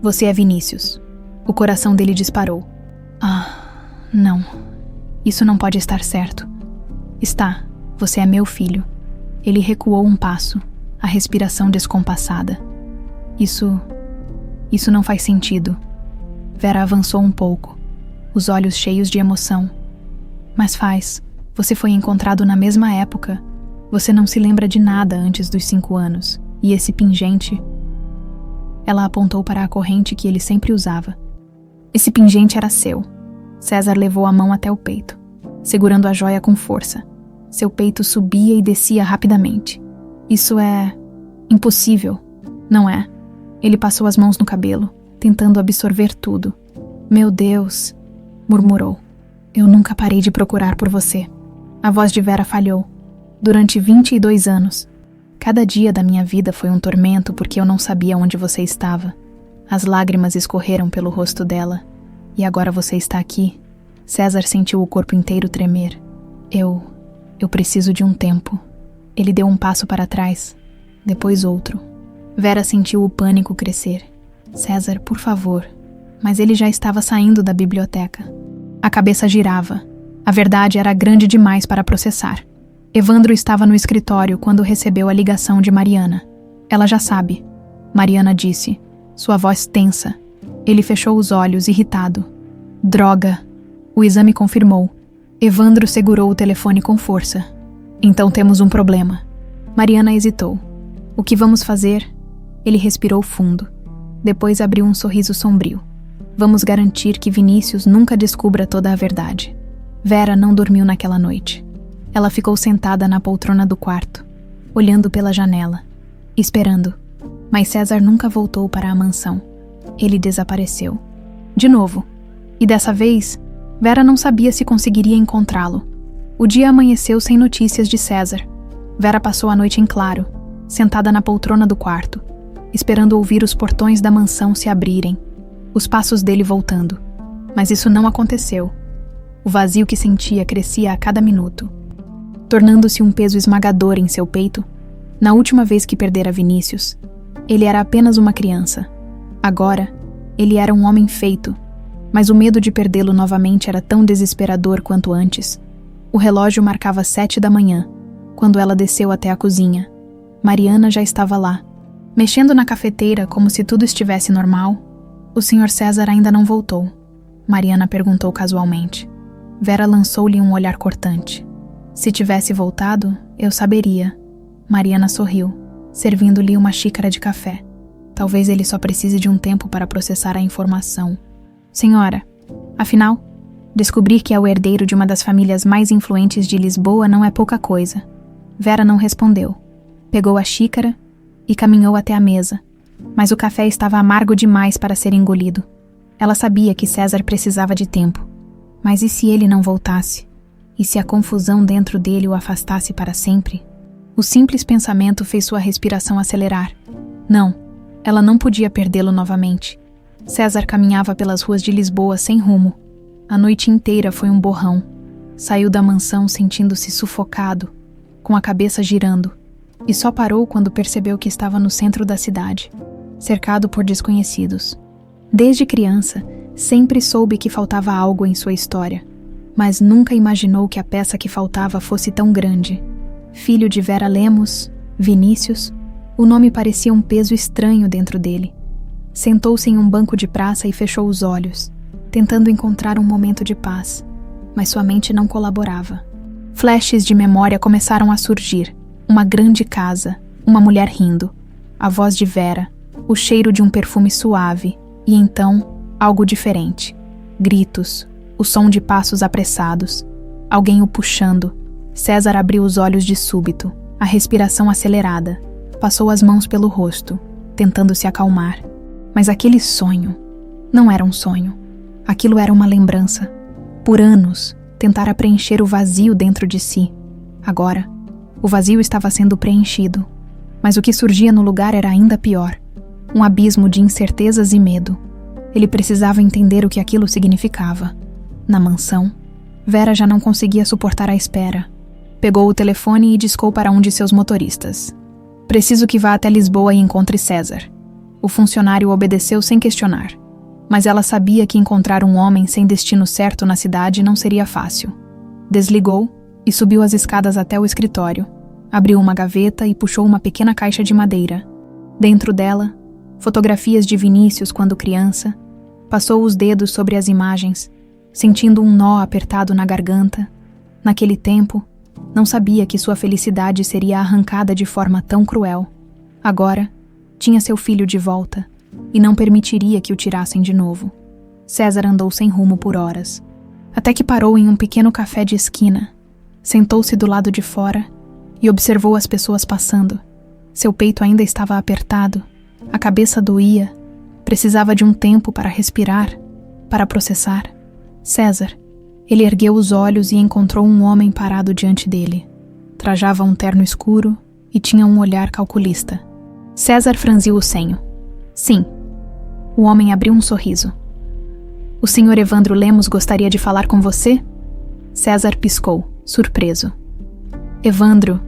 Você é Vinícius. O coração dele disparou. Não. Isso não pode estar certo. Está. Você é meu filho. Ele recuou um passo, a respiração descompassada. Isso não faz sentido. Vera avançou um pouco, os olhos cheios de emoção. Mas faz. Você foi encontrado na mesma época. Você não se lembra de nada antes dos 5 anos. E esse pingente... Ela apontou para a corrente que ele sempre usava. Esse pingente era seu. César levou a mão até o peito, segurando a joia com força. Seu peito subia e descia rapidamente. Isso é... impossível, não é? Ele passou as mãos no cabelo, tentando absorver tudo. Meu Deus, murmurou. Eu nunca parei de procurar por você. A voz de Vera falhou. Durante 22 anos. Cada dia da minha vida foi um tormento porque eu não sabia onde você estava. As lágrimas escorreram pelo rosto dela. E agora você está aqui. César sentiu o corpo inteiro tremer. Eu preciso de um tempo. Ele deu um passo para trás, depois outro. Vera sentiu o pânico crescer. César, por favor. Mas ele já estava saindo da biblioteca. A cabeça girava. A verdade era grande demais para processar. Evandro estava no escritório quando recebeu a ligação de Mariana. Ela já sabe. Mariana disse, sua voz tensa. Ele fechou os olhos, irritado. Droga! O exame confirmou. Evandro segurou o telefone com força. Então temos um problema. Mariana hesitou. O que vamos fazer? Ele respirou fundo. Depois abriu um sorriso sombrio. Vamos garantir que Vinícius nunca descubra toda a verdade. Vera não dormiu naquela noite. Ela ficou sentada na poltrona do quarto, olhando pela janela, esperando. Mas César nunca voltou para a mansão. Ele desapareceu. De novo. E dessa vez, Vera não sabia se conseguiria encontrá-lo. O dia amanheceu sem notícias de César. Vera passou a noite em claro, sentada na poltrona do quarto, esperando ouvir os portões da mansão se abrirem, os passos dele voltando. Mas isso não aconteceu. O vazio que sentia crescia a cada minuto, tornando-se um peso esmagador em seu peito. Na última vez que perdera Vinícius, ele era apenas uma criança. Agora, ele era um homem feito, mas o medo de perdê-lo novamente era tão desesperador quanto antes. O relógio marcava 7 da manhã, quando ela desceu até a cozinha. Mariana já estava lá, mexendo na cafeteira como se tudo estivesse normal. O Sr. César ainda não voltou, Mariana perguntou casualmente. Vera lançou-lhe um olhar cortante. Se tivesse voltado, eu saberia. Mariana sorriu, servindo-lhe uma xícara de café. Talvez ele só precise de um tempo para processar a informação. Senhora, afinal, descobrir que é o herdeiro de uma das famílias mais influentes de Lisboa não é pouca coisa. Vera não respondeu. Pegou a xícara e caminhou até a mesa. Mas o café estava amargo demais para ser engolido. Ela sabia que César precisava de tempo. Mas e se ele não voltasse? E se a confusão dentro dele o afastasse para sempre? O simples pensamento fez sua respiração acelerar. Não, ela não podia perdê-lo novamente. César caminhava pelas ruas de Lisboa sem rumo. A noite inteira foi um borrão. Saiu da mansão sentindo-se sufocado, com a cabeça girando, e só parou quando percebeu que estava no centro da cidade, cercado por desconhecidos. Desde criança, sempre soube que faltava algo em sua história, mas nunca imaginou que a peça que faltava fosse tão grande. Filho de Vera Lemos, Vinícius, o nome parecia um peso estranho dentro dele. Sentou-se em um banco de praça e fechou os olhos, tentando encontrar um momento de paz, mas sua mente não colaborava. Flashes de memória começaram a surgir. Uma grande casa, uma mulher rindo, a voz de Vera, o cheiro de um perfume suave, e então, algo diferente. Gritos, o som de passos apressados, alguém o puxando. César abriu os olhos de súbito, a respiração acelerada. Passou as mãos pelo rosto, tentando se acalmar. Mas aquele sonho não era um sonho. Aquilo era uma lembrança. Por anos, tentara preencher o vazio dentro de si. Agora, o vazio estava sendo preenchido. Mas o que surgia no lugar era ainda pior. Um abismo de incertezas e medo. Ele precisava entender o que aquilo significava. Na mansão, Vera já não conseguia suportar a espera. Pegou o telefone e discou para um de seus motoristas. Preciso que vá até Lisboa e encontre César. O funcionário obedeceu sem questionar. Mas ela sabia que encontrar um homem sem destino certo na cidade não seria fácil. Desligou e subiu as escadas até o escritório. Abriu uma gaveta e puxou uma pequena caixa de madeira. Dentro dela, fotografias de Vinícius quando criança. Passou os dedos sobre as imagens, sentindo um nó apertado na garganta. Naquele tempo, não sabia que sua felicidade seria arrancada de forma tão cruel. Agora, tinha seu filho de volta e não permitiria que o tirassem de novo. César andou sem rumo por horas, até que parou em um pequeno café de esquina. Sentou-se do lado de fora e observou as pessoas passando. Seu peito ainda estava apertado, a cabeça doía, precisava de um tempo para respirar, para processar. César. Ele ergueu os olhos e encontrou um homem parado diante dele. Trajava um terno escuro e tinha um olhar calculista. César franziu o senho. Sim. O homem abriu um sorriso. O senhor Evandro Lemos gostaria de falar com você? César piscou, surpreso. Evandro.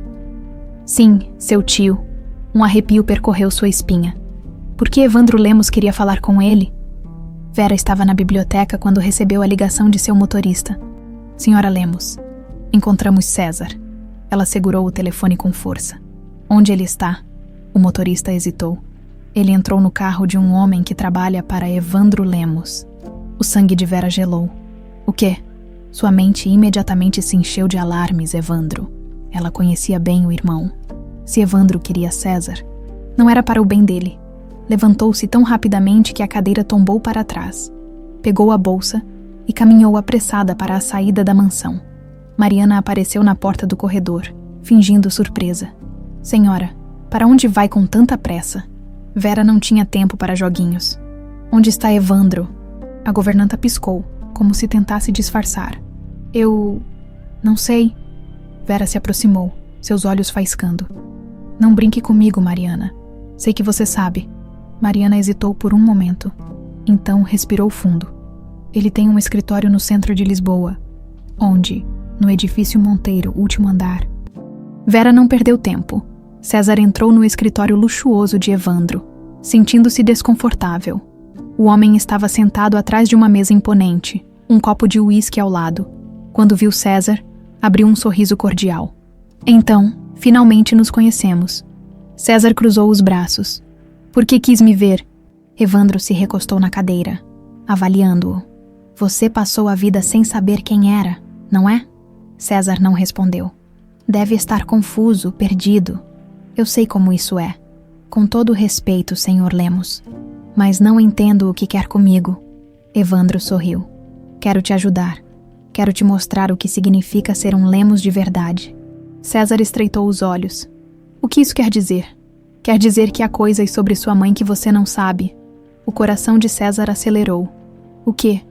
Sim, seu tio. Um arrepio percorreu sua espinha. Por que Evandro Lemos queria falar com ele? Vera estava na biblioteca quando recebeu a ligação de seu motorista. Senhora Lemos, encontramos César. Ela segurou o telefone com força. Onde ele está? O motorista hesitou. Ele entrou no carro de um homem que trabalha para Evandro Lemos. O sangue de Vera gelou. O quê? Sua mente imediatamente se encheu de alarmes, Evandro. Ela conhecia bem o irmão. Se Evandro queria César, não era para o bem dele. Levantou-se tão rapidamente que a cadeira tombou para trás. Pegou a bolsa e caminhou apressada para a saída da mansão. Mariana apareceu na porta do corredor, fingindo surpresa. Senhora, para onde vai com tanta pressa? Vera não tinha tempo para joguinhos. Onde está Evandro? A governanta piscou, como se tentasse disfarçar. Eu... não sei. Vera se aproximou, seus olhos faiscando. Não brinque comigo, Mariana. Sei que você sabe. Mariana hesitou por um momento. Então respirou fundo. Ele tem um escritório no centro de Lisboa. Onde? No edifício Monteiro, último andar. Vera não perdeu tempo. César entrou no escritório luxuoso de Evandro, sentindo-se desconfortável. O homem estava sentado atrás de uma mesa imponente, um copo de uísque ao lado. Quando viu César, abriu um sorriso cordial. Então, finalmente nos conhecemos. César cruzou os braços. Por que quis me ver? Evandro se recostou na cadeira, avaliando-o. Você passou a vida sem saber quem era, não é? César não respondeu. Deve estar confuso, perdido. Eu sei como isso é. Com todo o respeito, senhor Lemos. Mas não entendo o que quer comigo. Evandro sorriu. Quero te ajudar. Quero te mostrar o que significa ser um Lemos de verdade. César estreitou os olhos. O que isso quer dizer? Quer dizer que há coisas sobre sua mãe que você não sabe. O coração de César acelerou. O quê?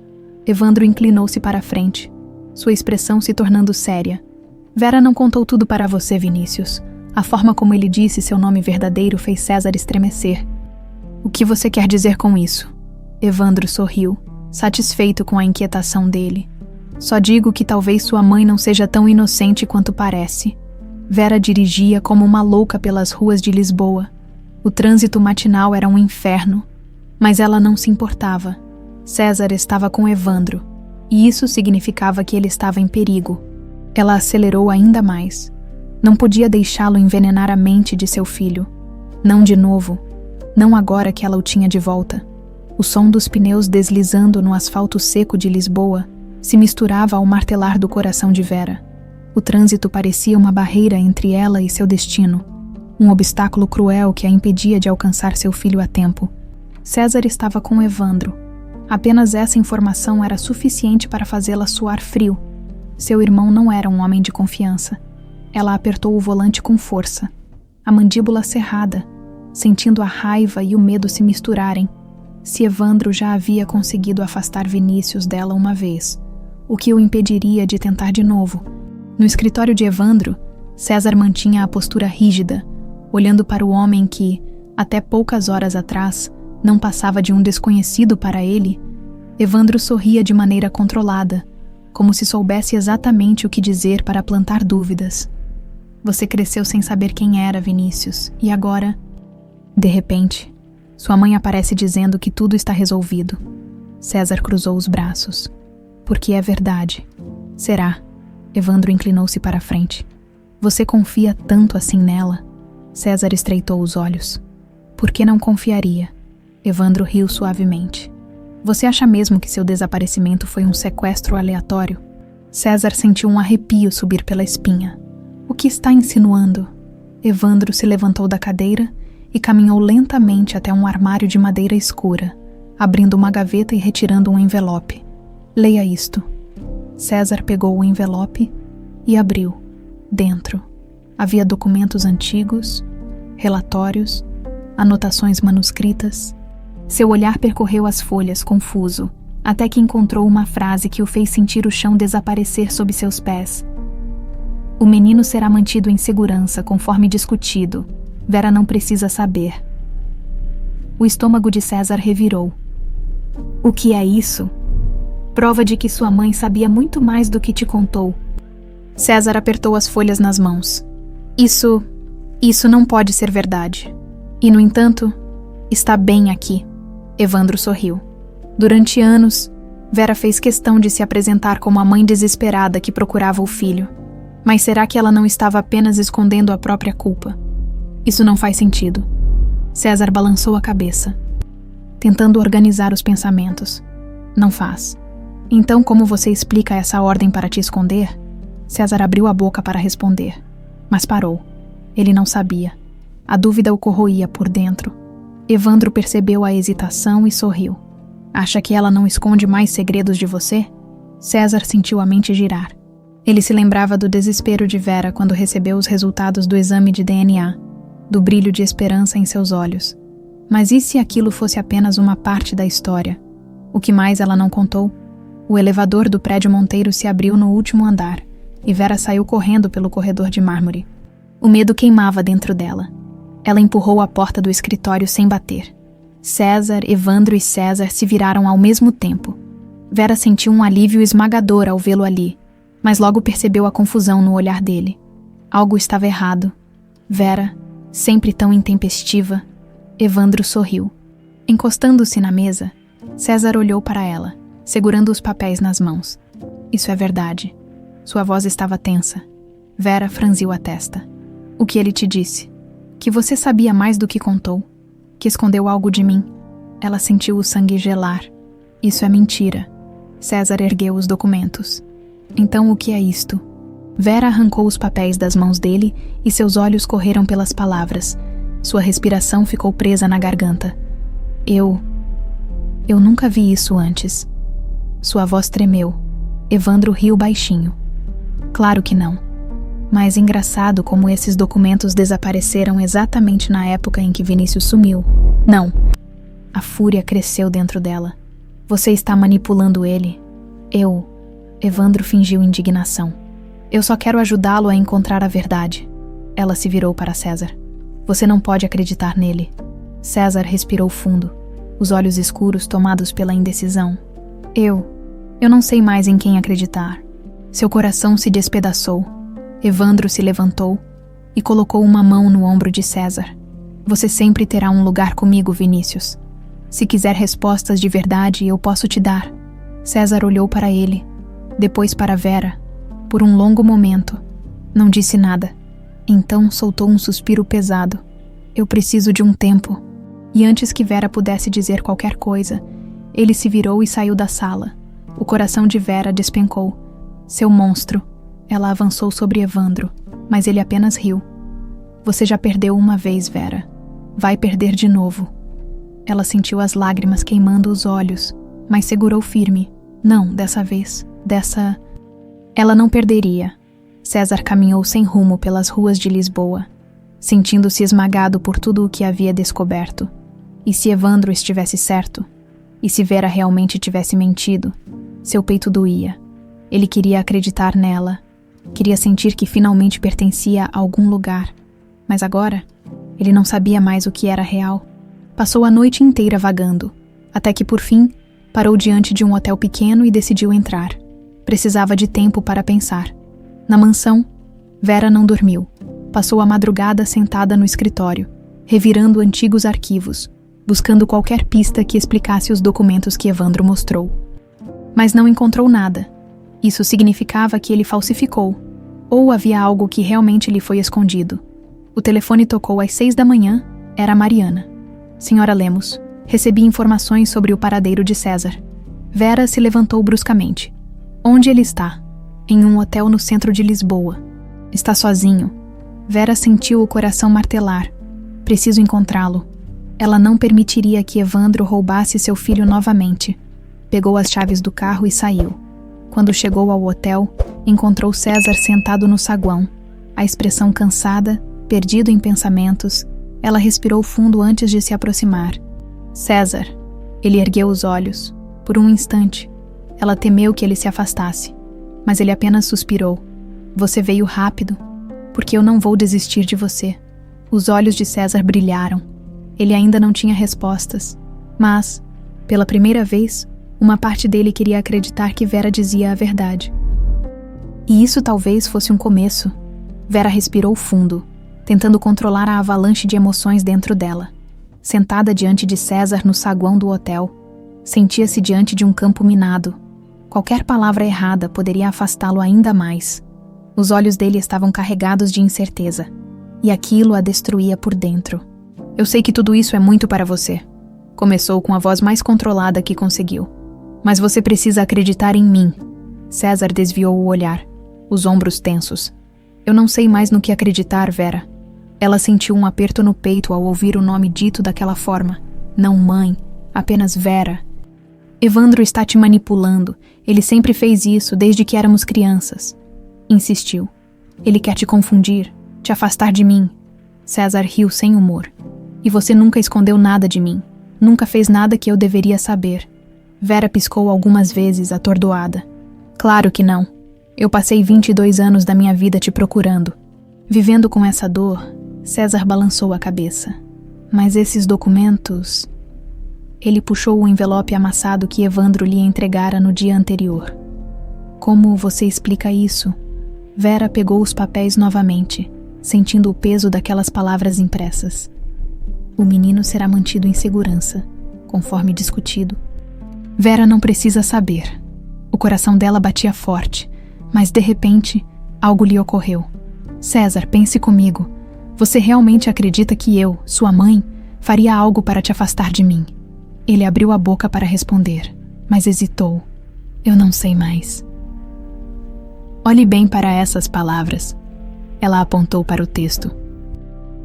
Evandro inclinou-se para a frente, sua expressão se tornando séria. Vera não contou tudo para você, Vinícius. A forma como ele disse seu nome verdadeiro fez César estremecer. O que você quer dizer com isso? Evandro sorriu, satisfeito com a inquietação dele. Só digo que talvez sua mãe não seja tão inocente quanto parece. Vera dirigia como uma louca pelas ruas de Lisboa. O trânsito matinal era um inferno, mas ela não se importava. César estava com Evandro, e isso significava que ele estava em perigo. Ela acelerou ainda mais. Não podia deixá-lo envenenar a mente de seu filho. Não de novo. Não agora que ela o tinha de volta. O som dos pneus deslizando no asfalto seco de Lisboa se misturava ao martelar do coração de Vera. O trânsito parecia uma barreira entre ela e seu destino, um obstáculo cruel que a impedia de alcançar seu filho a tempo. César estava com Evandro. Apenas essa informação era suficiente para fazê-la suar frio. Seu irmão não era um homem de confiança. Ela apertou o volante com força. a mandíbula cerrada, sentindo a raiva e o medo se misturarem. Se Evandro já havia conseguido afastar Vinícius dela uma vez, o que o impediria de tentar de novo? No escritório de Evandro, César mantinha a postura rígida, olhando para o homem que, até poucas horas atrás, não passava de um desconhecido para ele. Evandro sorria de maneira controlada, como se soubesse exatamente o que dizer para plantar dúvidas. Você cresceu sem saber quem era Vinícius, e agora... De repente, sua mãe aparece dizendo que tudo está resolvido. César cruzou os braços. Porque é verdade. Será? Evandro inclinou-se para a frente. Você confia tanto assim nela? César estreitou os olhos. Por que não confiaria? Evandro riu suavemente. Você acha mesmo que seu desaparecimento foi um sequestro aleatório? César sentiu um arrepio subir pela espinha. O que está insinuando? Evandro se levantou da cadeira e caminhou lentamente até um armário de madeira escura, abrindo uma gaveta e retirando um envelope. Leia isto. César pegou o envelope e abriu. Dentro havia documentos antigos, relatórios, anotações manuscritas. Seu olhar percorreu as folhas, confuso, até que encontrou uma frase que o fez sentir o chão desaparecer sob seus pés. O menino será mantido em segurança, conforme discutido. Vera não precisa saber. O estômago de César revirou. O que é isso? Prova de que sua mãe sabia muito mais do que te contou. César apertou as folhas nas mãos. Isso não pode ser verdade. E, no entanto, está bem aqui. Evandro sorriu. Durante anos, Vera fez questão de se apresentar como a mãe desesperada que procurava o filho. Mas será que ela não estava apenas escondendo a própria culpa? Isso não faz sentido. César balançou a cabeça, tentando organizar os pensamentos. Não faz. Então, como você explica essa ordem para te esconder? César abriu a boca para responder, mas parou. Ele não sabia. A dúvida o corroía por dentro. Evandro percebeu a hesitação e sorriu. Acha que ela não esconde mais segredos de você? César sentiu a mente girar. Ele se lembrava do desespero de Vera quando recebeu os resultados do exame de DNA, do brilho de esperança em seus olhos. Mas e se aquilo fosse apenas uma parte da história? O que mais ela não contou? O elevador do prédio Monteiro se abriu no último andar, e Vera saiu correndo pelo corredor de mármore. O medo queimava dentro dela. Ela empurrou a porta do escritório sem bater. César, Evandro e César se viraram ao mesmo tempo. Vera sentiu um alívio esmagador ao vê-lo ali, mas logo percebeu a confusão no olhar dele. Algo estava errado. Vera, sempre tão intempestiva. Evandro sorriu. Encostando-se na mesa, César olhou para ela, segurando os papéis nas mãos. Isso é verdade. Sua voz estava tensa. Vera franziu a testa. O que ele te disse? Que você sabia mais do que contou. Que escondeu algo de mim. Ela sentiu o sangue gelar. Isso é mentira. César ergueu os documentos. Então o que é isto? Vera arrancou os papéis das mãos dele e seus olhos correram pelas palavras. Sua respiração ficou presa na garganta. Eu nunca vi isso antes. Sua voz tremeu. Evandro riu baixinho. Claro que não. Mas engraçado como esses documentos desapareceram exatamente na época em que Vinícius sumiu. Não. A fúria cresceu dentro dela. Você está manipulando ele. Evandro fingiu indignação. Eu só quero ajudá-lo a encontrar a verdade. Ela se virou para César. Você não pode acreditar nele. César respirou fundo, os olhos escuros tomados pela indecisão. Eu não sei mais em quem acreditar. Seu coração se despedaçou. Evandro se levantou e colocou uma mão no ombro de César. Você sempre terá um lugar comigo, Vinícius. Se quiser respostas de verdade, eu posso te dar. César olhou para ele, depois para Vera. Por um longo momento, não disse nada. Então soltou um suspiro pesado. Eu preciso de um tempo. E antes que Vera pudesse dizer qualquer coisa, ele se virou e saiu da sala. O coração de Vera despencou. Seu monstro. Ela avançou sobre Evandro, mas ele apenas riu. Você já perdeu uma vez, Vera. Vai perder de novo. Ela sentiu as lágrimas queimando os olhos, mas segurou firme. Não, dessa vez. Ela não perderia. César caminhou sem rumo pelas ruas de Lisboa. sentindo-se esmagado por tudo o que havia descoberto. E se Evandro estivesse certo? E se Vera realmente tivesse mentido? Seu peito doía. Ele queria acreditar nela. Queria sentir que finalmente pertencia a algum lugar. Mas agora, ele não sabia mais o que era real. Passou a noite inteira vagando, até que, por fim, parou diante de um hotel pequeno e decidiu entrar. Precisava de tempo para pensar. Na mansão, Vera não dormiu. Passou a madrugada sentada no escritório, revirando antigos arquivos, buscando qualquer pista que explicasse os documentos que Evandro mostrou. Mas não encontrou nada. Isso significava que ele falsificou, ou havia algo que realmente lhe foi escondido. O telefone tocou às 6 da manhã, era a Mariana. Senhora Lemos, recebi informações sobre o paradeiro de César. Vera se levantou bruscamente. Onde ele está? Em um hotel no centro de Lisboa. Está sozinho. Vera sentiu o coração martelar. Preciso encontrá-lo. Ela não permitiria que Evandro roubasse seu filho novamente. Pegou as chaves do carro e saiu. Quando chegou ao hotel, encontrou César sentado no saguão. A expressão cansada, perdido em pensamentos, ela respirou fundo antes de se aproximar. César. Ele ergueu os olhos. Por um instante, ela temeu que ele se afastasse. Mas ele apenas suspirou. Você veio rápido, porque eu não vou desistir de você. Os olhos de César brilharam. Ele ainda não tinha respostas. Mas, pela primeira vez, uma parte dele queria acreditar que Vera dizia a verdade. E isso talvez fosse um começo. Vera respirou fundo, tentando controlar a avalanche de emoções dentro dela. Sentada diante de César no saguão do hotel, sentia-se diante de um campo minado. Qualquer palavra errada poderia afastá-lo ainda mais. Os olhos dele estavam carregados de incerteza, e aquilo a destruía por dentro. Eu sei que tudo isso é muito para você. Começou com a voz mais controlada que conseguiu. Mas você precisa acreditar em mim. César desviou o olhar, os ombros tensos. Eu não sei mais no que acreditar, Vera. Ela sentiu um aperto no peito ao ouvir o nome dito daquela forma. Não mãe, apenas Vera. Evandro está te manipulando. Ele sempre fez isso desde que éramos crianças. Insistiu. Ele quer te confundir, te afastar de mim. César riu sem humor. E você nunca escondeu nada de mim. Nunca fez nada que eu deveria saber. Vera piscou algumas vezes, atordoada. Claro que não. Eu passei 22 anos da minha vida te procurando. Vivendo com essa dor, César balançou a cabeça. Mas esses documentos... Ele puxou o envelope amassado que Evandro lhe entregara no dia anterior. Como você explica isso? Vera pegou os papéis novamente, sentindo o peso daquelas palavras impressas. O menino será mantido em segurança, conforme discutido. Vera não precisa saber. O coração dela batia forte, mas de repente, algo lhe ocorreu. César, pense comigo. Você realmente acredita que eu, sua mãe, faria algo para te afastar de mim? Ele abriu a boca para responder, mas hesitou. Eu não sei mais. Olhe bem para essas palavras. Ela apontou para o texto.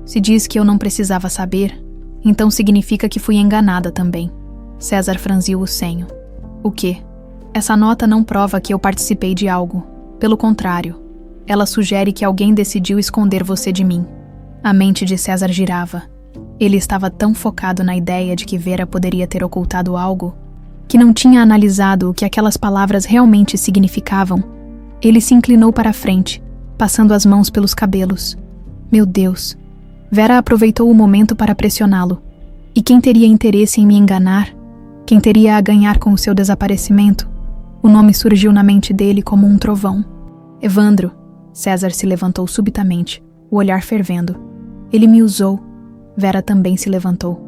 Se diz que eu não precisava saber, então significa que fui enganada também. César franziu o senho. O quê? Essa nota não prova que eu participei de algo. Pelo contrário, ela sugere que alguém decidiu esconder você de mim. A mente de César girava. Ele estava tão focado na ideia de que Vera poderia ter ocultado algo, que não tinha analisado o que aquelas palavras realmente significavam. Ele se inclinou para a frente, passando as mãos pelos cabelos. Meu Deus! Vera aproveitou o momento para pressioná-lo. E quem teria interesse em me enganar? Quem teria a ganhar com o seu desaparecimento? O nome surgiu na mente dele como um trovão. Evandro. César se levantou subitamente, o olhar fervendo. Ele me usou. Vera também se levantou.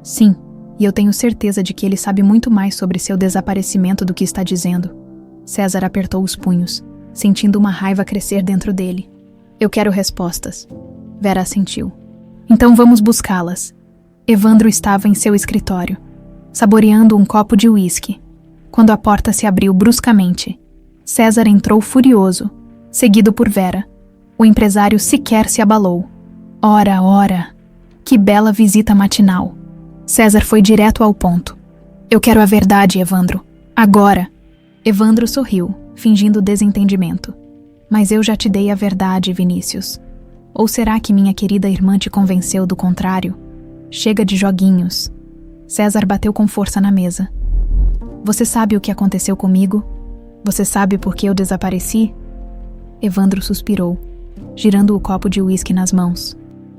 Sim, e eu tenho certeza de que ele sabe muito mais sobre seu desaparecimento do que está dizendo. César apertou os punhos, sentindo uma raiva crescer dentro dele. Eu quero respostas. Vera assentiu. Então vamos buscá-las. Evandro estava em seu escritório, saboreando um copo de uísque, quando a porta se abriu bruscamente. César entrou furioso, seguido por Vera. O empresário sequer se abalou. Ora, ora! Que bela visita matinal. César foi direto ao ponto. Eu quero a verdade, Evandro. Agora. Evandro sorriu, fingindo desentendimento. Mas eu já te dei a verdade, Vinícius. Ou será que minha querida irmã te convenceu do contrário? Chega de joguinhos. César bateu com força na mesa. Você sabe o que aconteceu comigo? Você sabe por que eu desapareci? Evandro suspirou, girando o copo de uísque nas mãos.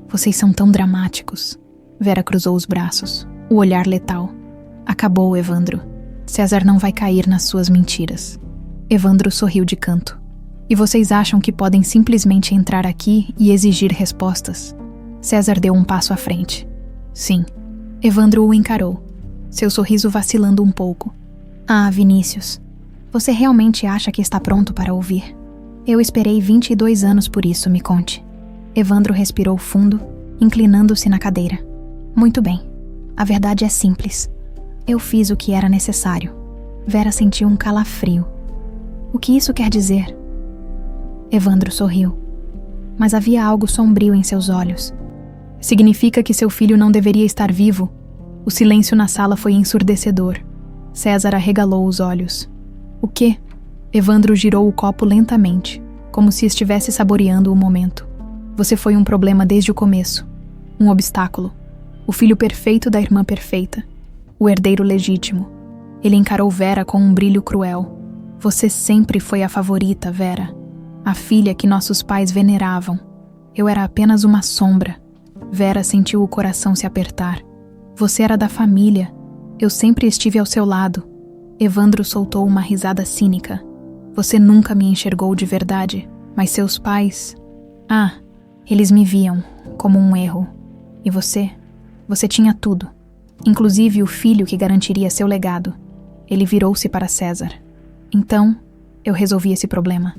Vocês são tão dramáticos. Vera cruzou os braços, o olhar letal. Acabou, Evandro. César não vai cair nas suas mentiras. Evandro sorriu de canto. E vocês acham que podem simplesmente entrar aqui e exigir respostas? César deu um passo à frente. Sim. Evandro o encarou, seu sorriso vacilando um pouco. Ah, Vinícius, você realmente acha que está pronto para ouvir? Eu esperei 22 anos por isso, me conte. Evandro respirou fundo, inclinando-se na cadeira. Muito bem. A verdade é simples. Eu fiz o que era necessário. Vera sentiu um calafrio. O que isso quer dizer? Evandro sorriu. Mas havia algo sombrio em seus olhos. Significa que seu filho não deveria estar vivo? O silêncio na sala foi ensurdecedor. César arregalou os olhos. O quê? Evandro girou o copo lentamente, como se estivesse saboreando o momento. Você foi um problema desde o começo. Um obstáculo. O filho perfeito da irmã perfeita. O herdeiro legítimo. Ele encarou Vera com um brilho cruel. Você sempre foi a favorita, Vera. A filha que nossos pais veneravam. Eu era apenas uma sombra. Vera sentiu o coração se apertar. Você era da família. Eu sempre estive ao seu lado. Evandro soltou uma risada cínica. Você nunca me enxergou de verdade, mas seus pais... Ah, eles me viam como um erro. E você? Você tinha tudo. Inclusive o filho que garantiria seu legado. Ele virou-se para César. Então, eu resolvi esse problema.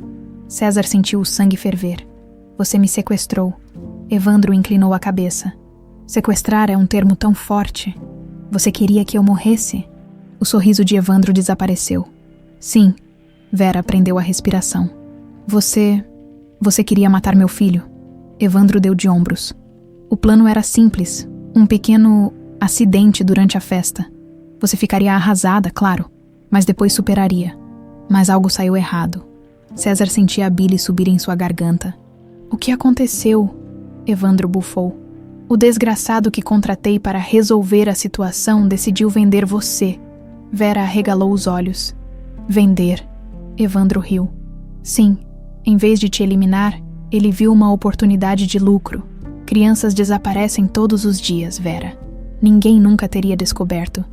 César sentiu o sangue ferver. Você me sequestrou. Evandro inclinou a cabeça. Sequestrar é um termo tão forte. Você queria que eu morresse? O sorriso de Evandro desapareceu. Sim. Vera prendeu a respiração. Você queria matar meu filho? Evandro deu de ombros. O plano era simples. Um pequeno acidente durante a festa. Você ficaria arrasada, claro, mas depois superaria. Mas algo saiu errado. César sentia a bile subir em sua garganta. O que aconteceu? Evandro bufou. O desgraçado que contratei para resolver a situação decidiu vender você. Vera arregalou os olhos. Vender. Evandro riu. Sim, em vez de te eliminar, ele viu uma oportunidade de lucro. Crianças desaparecem todos os dias, Vera. Ninguém nunca teria descoberto.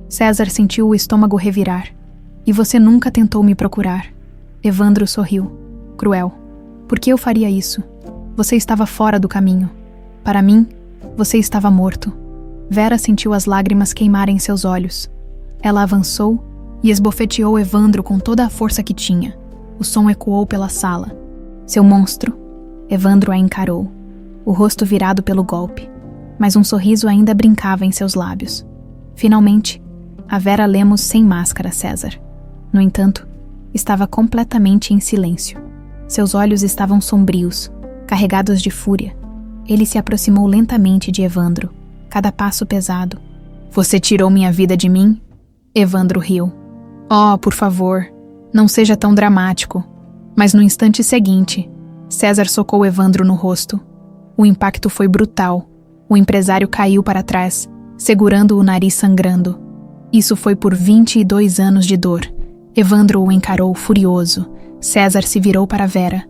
César sentiu o estômago revirar. E você nunca tentou me procurar. Evandro sorriu. Cruel. Por que eu faria isso? Você estava fora do caminho. Para mim, você estava morto. Vera sentiu as lágrimas queimarem seus olhos. Ela avançou e esbofeteou Evandro com toda a força que tinha. O som ecoou pela sala. Seu monstro. Evandro a encarou, o rosto virado pelo golpe, mas um sorriso ainda brincava em seus lábios. Finalmente, a Vera Lemos sem máscara, César. No entanto, estava completamente em silêncio. Seus olhos estavam sombrios, carregados de fúria. Ele se aproximou lentamente de Evandro, cada passo pesado. Você tirou minha vida de mim? Evandro riu. Oh, por favor, não seja tão dramático. Mas no instante seguinte, César socou Evandro no rosto. O impacto foi brutal. O empresário caiu para trás, segurando o nariz sangrando. Isso foi por 22 anos de dor. Evandro o encarou furioso. César se virou para Vera.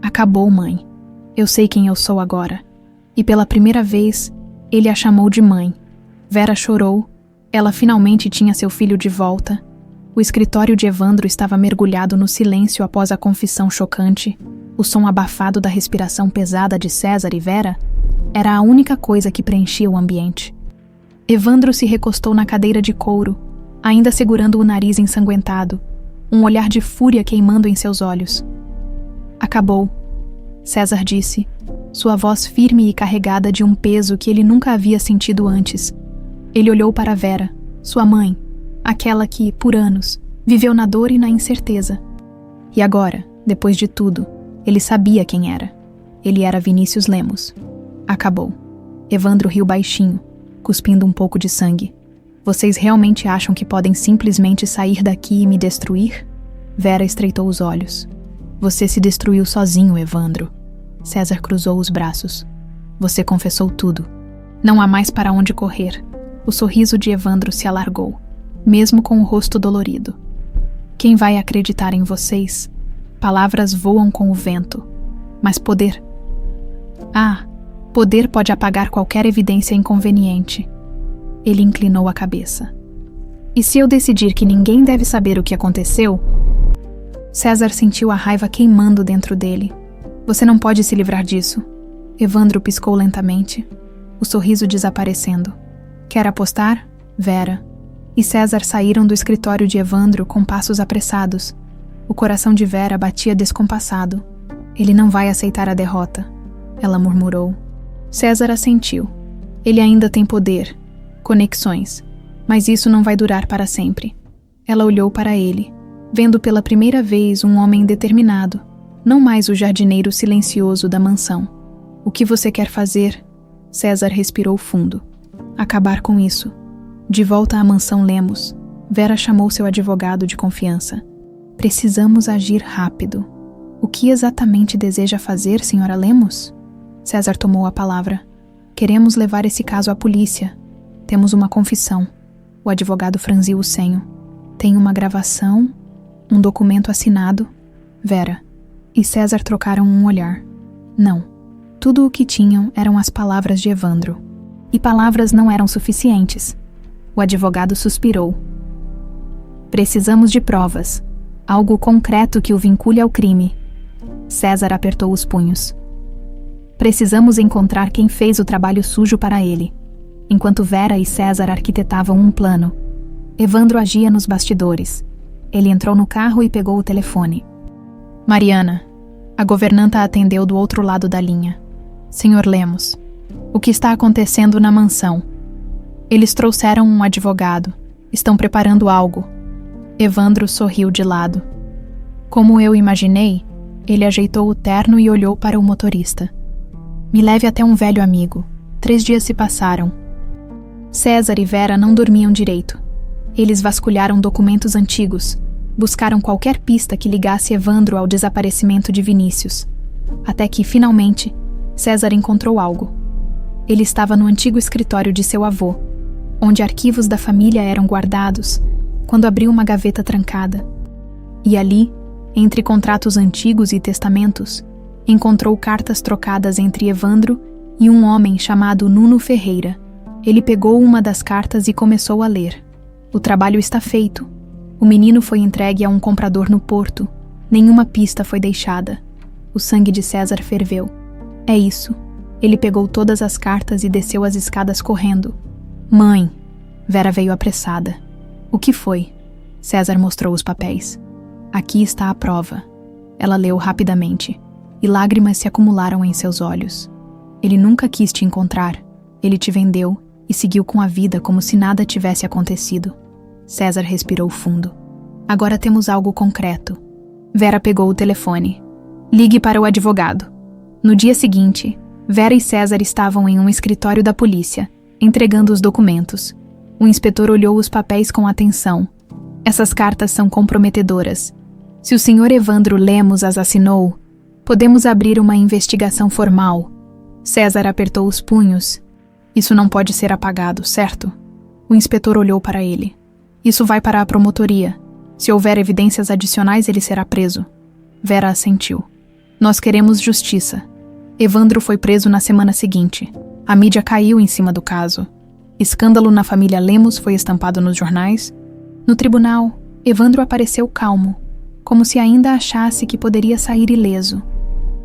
Acabou, mãe. Eu sei quem eu sou agora. E pela primeira vez, ele a chamou de mãe. Vera chorou. Ela finalmente tinha seu filho de volta. O escritório de Evandro estava mergulhado no silêncio após a confissão chocante. O som abafado da respiração pesada de César e Vera era a única coisa que preenchia o ambiente. Evandro se recostou na cadeira de couro, ainda segurando o nariz ensanguentado, um olhar de fúria queimando em seus olhos. Acabou, César disse, sua voz firme e carregada de um peso que ele nunca havia sentido antes. Ele olhou para Vera, sua mãe, aquela que, por anos, viveu na dor e na incerteza. E agora, depois de tudo, ele sabia quem era. Ele era Vinícius Lemos. Acabou. Evandro riu baixinho, cuspindo um pouco de sangue. Vocês realmente acham que podem simplesmente sair daqui e me destruir? Vera estreitou os olhos. Você se destruiu sozinho, Evandro. César cruzou os braços. Você confessou tudo. Não há mais para onde correr. O sorriso de Evandro se alargou, mesmo com o rosto dolorido. Quem vai acreditar em vocês? Palavras voam com o vento. Mas poder... poder pode apagar qualquer evidência inconveniente. Ele inclinou a cabeça. E se eu decidir que ninguém deve saber o que aconteceu? César sentiu a raiva queimando dentro dele. Você não pode se livrar disso. Evandro piscou lentamente, o sorriso desaparecendo. Quer apostar? Vera e César saíram do escritório de Evandro com passos apressados. O coração de Vera batia descompassado. Ele não vai aceitar a derrota, ela murmurou. César assentiu. Ele ainda tem poder, conexões, mas isso não vai durar para sempre. Ela olhou para ele, vendo pela primeira vez um homem determinado, não mais o jardineiro silencioso da mansão. O que você quer fazer? César respirou fundo. Acabar com isso. De volta à mansão Lemos, Vera chamou seu advogado de confiança. Precisamos agir rápido. O que exatamente deseja fazer, senhora Lemos? César tomou a palavra. Queremos levar esse caso à polícia. Temos uma confissão. O advogado franziu o senho. Tem uma gravação, um documento assinado. Vera e César trocaram um olhar. Não. Tudo o que tinham eram as palavras de Evandro. E palavras não eram suficientes. O advogado suspirou. Precisamos de provas. Algo concreto que o vincule ao crime. César apertou os punhos. Precisamos encontrar quem fez o trabalho sujo para ele. Enquanto Vera e César arquitetavam um plano, Evandro agia nos bastidores. Ele entrou no carro e pegou o telefone. Mariana. A governanta atendeu do outro lado da linha. Senhor Lemos, o que está acontecendo na mansão? Eles trouxeram um advogado. Estão preparando algo. Evandro sorriu de lado. Como eu imaginei, ele ajeitou o terno e olhou para o motorista. Me leve até um velho amigo. 3 dias se passaram. César e Vera não dormiam direito. Eles vasculharam documentos antigos, buscaram qualquer pista que ligasse Evandro ao desaparecimento de Vinícius. Até que, finalmente, César encontrou algo. Ele estava no antigo escritório de seu avô, onde arquivos da família eram guardados, quando abriu uma gaveta trancada. E ali, entre contratos antigos e testamentos, encontrou cartas trocadas entre Evandro e um homem chamado Nuno Ferreira. Ele pegou uma das cartas e começou a ler. O trabalho está feito. O menino foi entregue a um comprador no porto. Nenhuma pista foi deixada. O sangue de César ferveu. É isso. Ele pegou todas as cartas e desceu as escadas correndo. Mãe! Vera veio apressada. O que foi? César mostrou os papéis. Aqui está a prova. Ela leu rapidamente, e lágrimas se acumularam em seus olhos. Ele nunca quis te encontrar. Ele te vendeu e seguiu com a vida como se nada tivesse acontecido. César respirou fundo. Agora temos algo concreto. Vera pegou o telefone. Ligue para o advogado. No dia seguinte, Vera e César estavam em um escritório da polícia, entregando os documentos. O inspetor olhou os papéis com atenção. Essas cartas são comprometedoras. Se o senhor Evandro Lemos as assinou, podemos abrir uma investigação formal. César apertou os punhos. Isso não pode ser apagado, certo? O inspetor olhou para ele. Isso vai para a promotoria. Se houver evidências adicionais, ele será preso. Vera assentiu. Nós queremos justiça. Evandro foi preso na semana seguinte. A mídia caiu em cima do caso. Escândalo na família Lemos foi estampado nos jornais. No tribunal, Evandro apareceu calmo, como se ainda achasse que poderia sair ileso.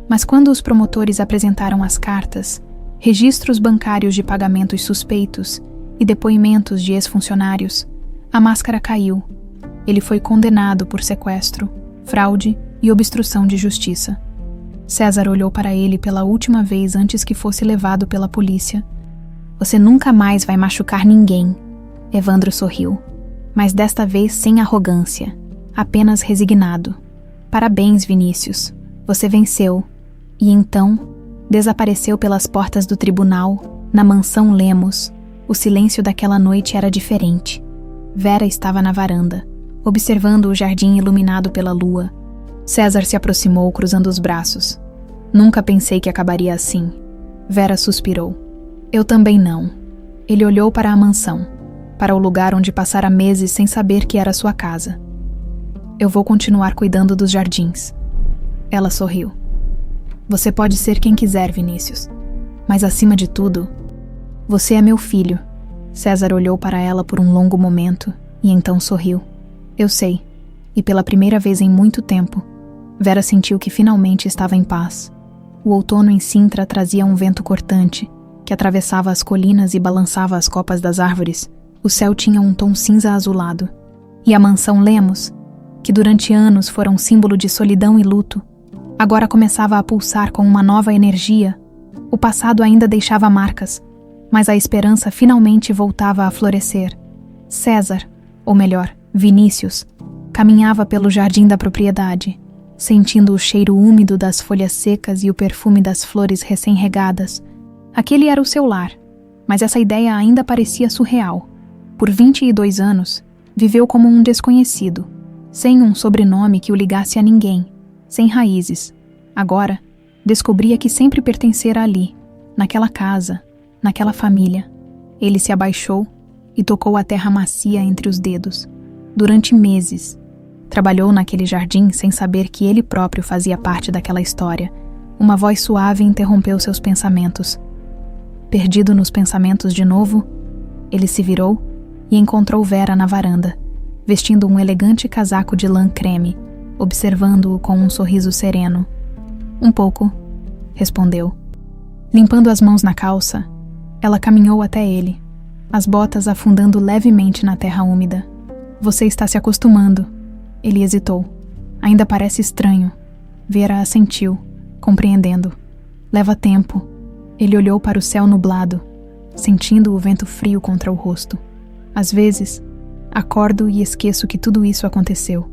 Mas quando os promotores apresentaram as cartas, registros bancários de pagamentos suspeitos e depoimentos de ex-funcionários, a máscara caiu. Ele foi condenado por sequestro, fraude e obstrução de justiça. César olhou para ele pela última vez antes que fosse levado pela polícia. Você nunca mais vai machucar ninguém. Evandro sorriu, mas desta vez sem arrogância, apenas resignado. Parabéns, Vinícius. Você venceu. E então, desapareceu pelas portas do tribunal, na mansão Lemos. O silêncio daquela noite era diferente. Vera estava na varanda, observando o jardim iluminado pela lua. César se aproximou, cruzando os braços. Nunca pensei que acabaria assim. Vera suspirou. Eu também não. Ele olhou para a mansão, para o lugar onde passara meses sem saber que era sua casa. Eu vou continuar cuidando dos jardins. Ela sorriu. Você pode ser quem quiser, Vinícius. Mas acima de tudo, você é meu filho. César olhou para ela por um longo momento e então sorriu. Eu sei. E pela primeira vez em muito tempo, Vera sentiu que finalmente estava em paz. O outono em Sintra trazia um vento cortante, que atravessava as colinas e balançava as copas das árvores. O céu tinha um tom cinza azulado. E a mansão Lemos, que durante anos fora um símbolo de solidão e luto, agora começava a pulsar com uma nova energia. O passado ainda deixava marcas, mas a esperança finalmente voltava a florescer. César, ou melhor, Vinícius, caminhava pelo jardim da propriedade, sentindo o cheiro úmido das folhas secas e o perfume das flores recém-regadas. Aquele era o seu lar, mas essa ideia ainda parecia surreal. Por 22 anos, viveu como um desconhecido, sem um sobrenome que o ligasse a ninguém, sem raízes. Agora, descobria que sempre pertencera ali, naquela casa, naquela família. Ele se abaixou e tocou a terra macia entre os dedos. Durante meses, trabalhou naquele jardim sem saber que ele próprio fazia parte daquela história. Uma voz suave interrompeu seus pensamentos. Perdido nos pensamentos de novo, ele se virou e encontrou Vera na varanda, vestindo um elegante casaco de lã creme, observando-o com um sorriso sereno. Um pouco, respondeu. Limpando as mãos na calça, ela caminhou até ele, as botas afundando levemente na terra úmida. Você está se acostumando. Ele hesitou. Ainda parece estranho. Vera assentiu, compreendendo. Leva tempo. Ele olhou para o céu nublado, sentindo o vento frio contra o rosto. Às vezes, acordo e esqueço que tudo isso aconteceu.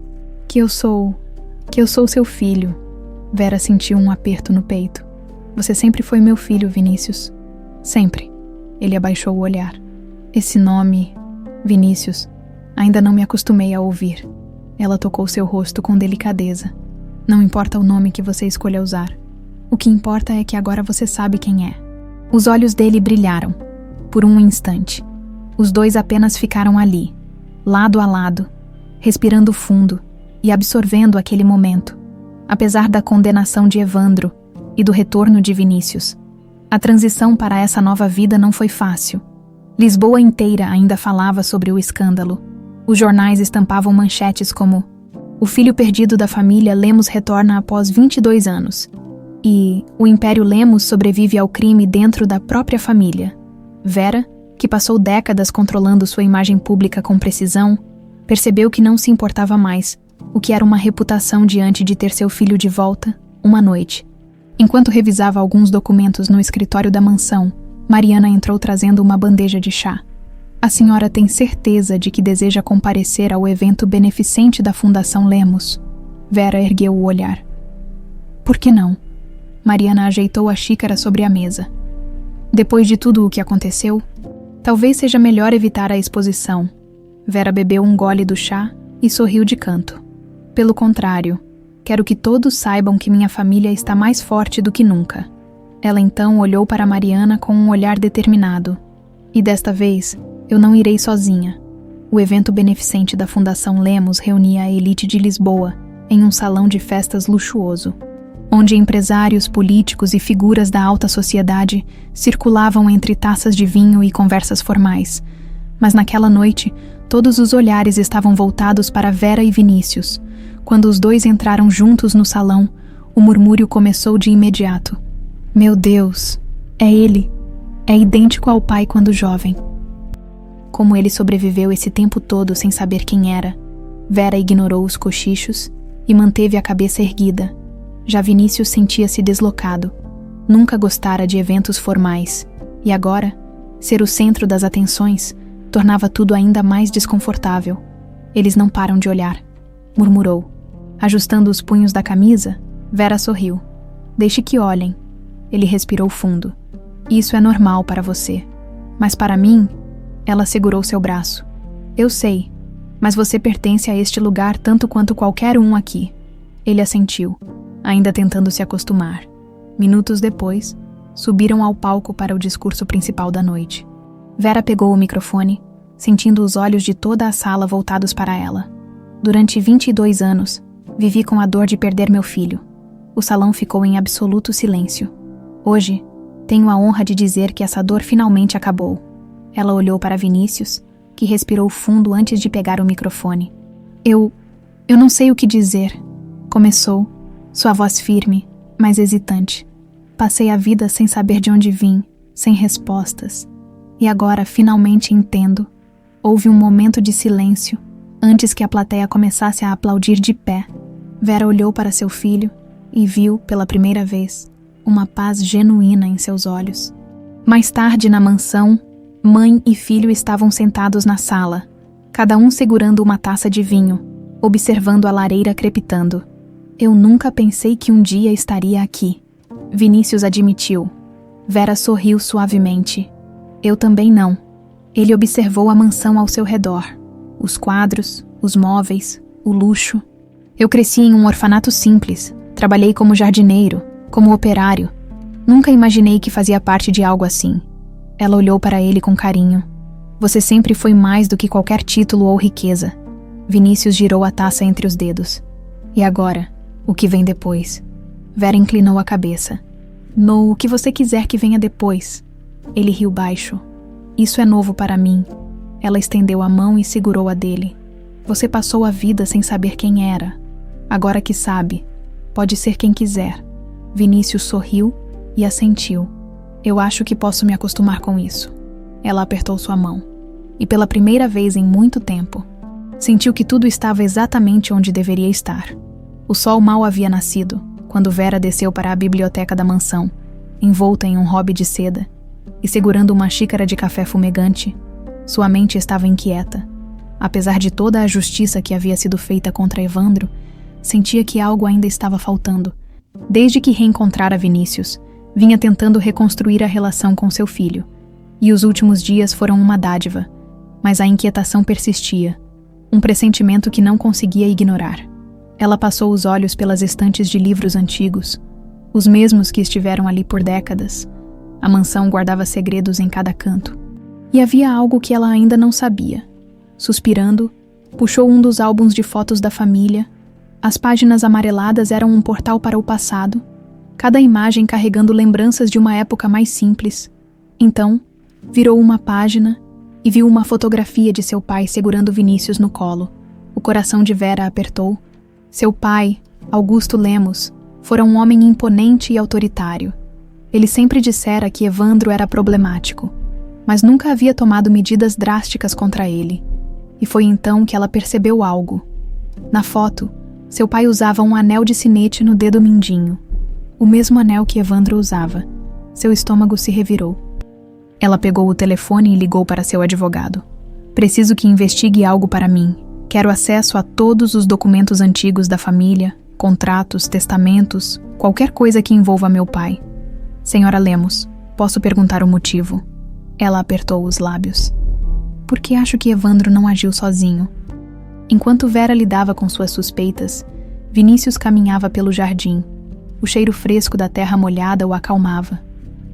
Que eu sou seu filho. Vera sentiu um aperto no peito. Você sempre foi meu filho, Vinícius. Sempre. Ele abaixou o olhar. Esse nome, Vinícius, ainda não me acostumei a ouvir. Ela tocou seu rosto com delicadeza. Não importa o nome que você escolha usar. O que importa é que agora você sabe quem é. Os olhos dele brilharam. Por um instante. Os dois apenas ficaram ali, lado a lado, respirando fundo e absorvendo aquele momento. Apesar da condenação de Evandro e do retorno de Vinícius, a transição para essa nova vida não foi fácil. Lisboa inteira ainda falava sobre o escândalo. Os jornais estampavam manchetes como: o filho perdido da família Lemos retorna após 22 anos. E o Império Lemos sobrevive ao crime dentro da própria família. Vera, que passou décadas controlando sua imagem pública com precisão, percebeu que não se importava mais o que era uma reputação diante de ter seu filho de volta, uma noite. Enquanto revisava alguns documentos no escritório da mansão, Mariana entrou trazendo uma bandeja de chá. A senhora tem certeza de que deseja comparecer ao evento beneficente da Fundação Lemos? Vera ergueu o olhar. Por que não? Mariana ajeitou a xícara sobre a mesa. Depois de tudo o que aconteceu, talvez seja melhor evitar a exposição. Vera bebeu um gole do chá e sorriu de canto. Pelo contrário, quero que todos saibam que minha família está mais forte do que nunca. Ela então olhou para Mariana com um olhar determinado. E desta vez, eu não irei sozinha. O evento beneficente da Fundação Lemos reunia a elite de Lisboa em um salão de festas luxuoso, onde empresários, políticos e figuras da alta sociedade circulavam entre taças de vinho e conversas formais. Mas naquela noite, todos os olhares estavam voltados para Vera e Vinícius. Quando os dois entraram juntos no salão, o murmúrio começou de imediato. Meu Deus, é ele. É idêntico ao pai quando jovem. Como ele sobreviveu esse tempo todo sem saber quem era? Vera ignorou os cochichos e manteve a cabeça erguida. Já Vinícius sentia-se deslocado. Nunca gostara de eventos formais. E agora, ser o centro das atenções tornava tudo ainda mais desconfortável. Eles não param de olhar, murmurou. Ajustando os punhos da camisa, Vera sorriu. Deixe que olhem. Ele respirou fundo. Isso é normal para você. Mas para mim, ela segurou seu braço. Eu sei, mas você pertence a este lugar tanto quanto qualquer um aqui. Ele assentiu, ainda tentando se acostumar. Minutos depois, subiram ao palco para o discurso principal da noite. Vera pegou o microfone, sentindo os olhos de toda a sala voltados para ela. Durante 22 anos, vivi com a dor de perder meu filho. O salão ficou em absoluto silêncio. Hoje, tenho a honra de dizer que essa dor finalmente acabou. Ela olhou para Vinícius, que respirou fundo antes de pegar o microfone. Eu não sei o que dizer, começou, sua voz firme, mas hesitante. Passei a vida sem saber de onde vim, sem respostas. E agora finalmente entendo. Houve um momento de silêncio, antes que a plateia começasse a aplaudir de pé. Vera olhou para seu filho e viu, pela primeira vez, uma paz genuína em seus olhos. Mais tarde, na mansão, mãe e filho estavam sentados na sala, cada um segurando uma taça de vinho, observando a lareira crepitando. Eu nunca pensei que um dia estaria aqui, Vinícius admitiu. Vera sorriu suavemente. Eu também não. Ele observou a mansão ao seu redor. Os quadros, os móveis, o luxo. Eu cresci em um orfanato simples. Trabalhei como jardineiro, como operário. Nunca imaginei que fazia parte de algo assim. Ela olhou para ele com carinho. Você sempre foi mais do que qualquer título ou riqueza. Vinícius girou a taça entre os dedos. E agora, o que vem depois? Vera inclinou a cabeça. No, o que você quiser que venha depois. Ele riu baixo. Isso é novo para mim. Ela estendeu a mão e segurou a dele. Você passou a vida sem saber quem era. Agora que sabe, pode ser quem quiser. Vinícius sorriu e assentiu. Eu acho que posso me acostumar com isso. Ela apertou sua mão. E pela primeira vez em muito tempo, sentiu que tudo estava exatamente onde deveria estar. O sol mal havia nascido, quando Vera desceu para a biblioteca da mansão, envolta em um hobby de seda, e segurando uma xícara de café fumegante. Sua mente estava inquieta. Apesar de toda a justiça que havia sido feita contra Evandro, sentia que algo ainda estava faltando. Desde que reencontrara Vinícius, vinha tentando reconstruir a relação com seu filho. E os últimos dias foram uma dádiva, mas a inquietação persistia, um pressentimento que não conseguia ignorar. Ela passou os olhos pelas estantes de livros antigos, os mesmos que estiveram ali por décadas. A mansão guardava segredos em cada canto. E havia algo que ela ainda não sabia. Suspirando, puxou um dos álbuns de fotos da família. As páginas amareladas eram um portal para o passado, cada imagem carregando lembranças de uma época mais simples. Então, virou uma página e viu uma fotografia de seu pai segurando Vinícius no colo. O coração de Vera apertou. Seu pai, Augusto Lemos, fora um homem imponente e autoritário. Ele sempre dissera que Evandro era problemático, mas nunca havia tomado medidas drásticas contra ele. E foi então que ela percebeu algo. Na foto, seu pai usava um anel de sinete no dedo mindinho. O mesmo anel que Evandro usava. Seu estômago se revirou. Ela pegou o telefone e ligou para seu advogado. Preciso que investigue algo para mim. Quero acesso a todos os documentos antigos da família, contratos, testamentos, qualquer coisa que envolva meu pai. Senhora Lemos, posso perguntar o motivo? Ela apertou os lábios. Porque acho que Evandro não agiu sozinho. Enquanto Vera lidava com suas suspeitas, Vinícius caminhava pelo jardim. O cheiro fresco da terra molhada o acalmava.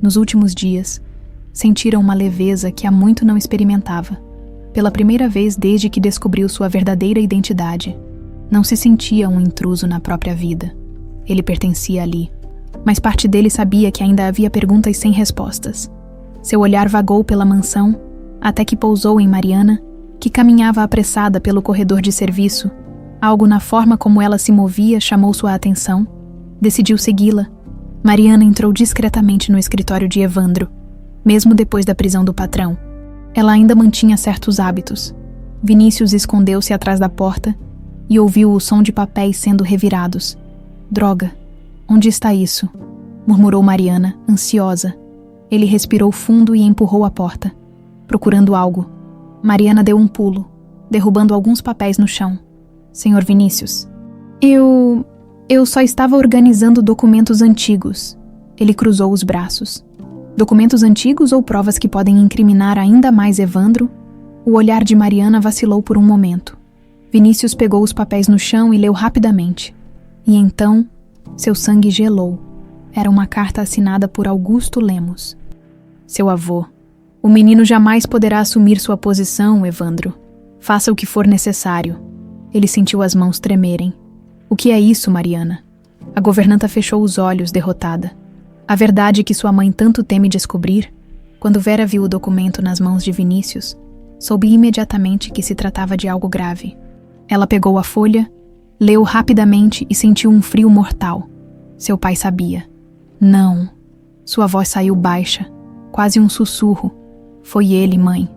Nos últimos dias, sentira uma leveza que há muito não experimentava. Pela primeira vez desde que descobriu sua verdadeira identidade, não se sentia um intruso na própria vida. Ele pertencia ali, mas parte dele sabia que ainda havia perguntas sem respostas. Seu olhar vagou pela mansão, até que pousou em Mariana, que caminhava apressada pelo corredor de serviço. Algo na forma como ela se movia chamou sua atenção. Decidiu segui-la. Mariana entrou discretamente no escritório de Evandro, mesmo depois da prisão do patrão. Ela ainda mantinha certos hábitos. Vinícius escondeu-se atrás da porta e ouviu o som de papéis sendo revirados. Droga, onde está isso? Murmurou Mariana, ansiosa. Ele respirou fundo e empurrou a porta, procurando algo. Mariana deu um pulo, derrubando alguns papéis no chão. Senhor Vinícius, eu só estava organizando documentos antigos. Ele cruzou os braços. Documentos antigos ou provas que podem incriminar ainda mais Evandro? O olhar de Mariana vacilou por um momento. Vinícius pegou os papéis no chão e leu rapidamente. E então, seu sangue gelou. Era uma carta assinada por Augusto Lemos. Seu avô. O menino jamais poderá assumir sua posição, Evandro. Faça o que for necessário. Ele sentiu as mãos tremerem. O que é isso, Mariana? A governanta fechou os olhos, derrotada. A verdade que sua mãe tanto teme descobrir, quando Vera viu o documento nas mãos de Vinícius, soube imediatamente que se tratava de algo grave. Ela pegou a folha, leu rapidamente e sentiu um frio mortal. Seu pai sabia. Não. Sua voz saiu baixa, quase um sussurro. Foi ele, mãe.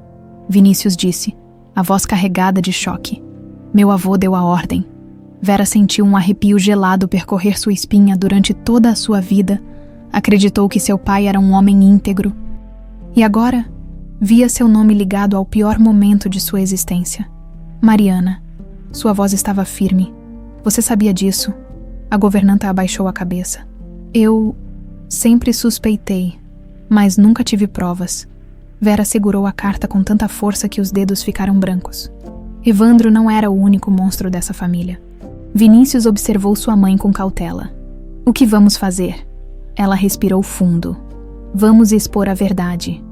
Vinícius disse, a voz carregada de choque. Meu avô deu a ordem. Vera sentiu um arrepio gelado percorrer sua espinha durante toda a sua vida. Acreditou que seu pai era um homem íntegro. E agora, via seu nome ligado ao pior momento de sua existência. Mariana. Sua voz estava firme. Você sabia disso? A governanta abaixou a cabeça. Eu sempre suspeitei, mas nunca tive provas. Vera segurou a carta com tanta força que os dedos ficaram brancos. Evandro não era o único monstro dessa família. Vinícius observou sua mãe com cautela. O que vamos fazer? Ela respirou fundo. Vamos expor a verdade.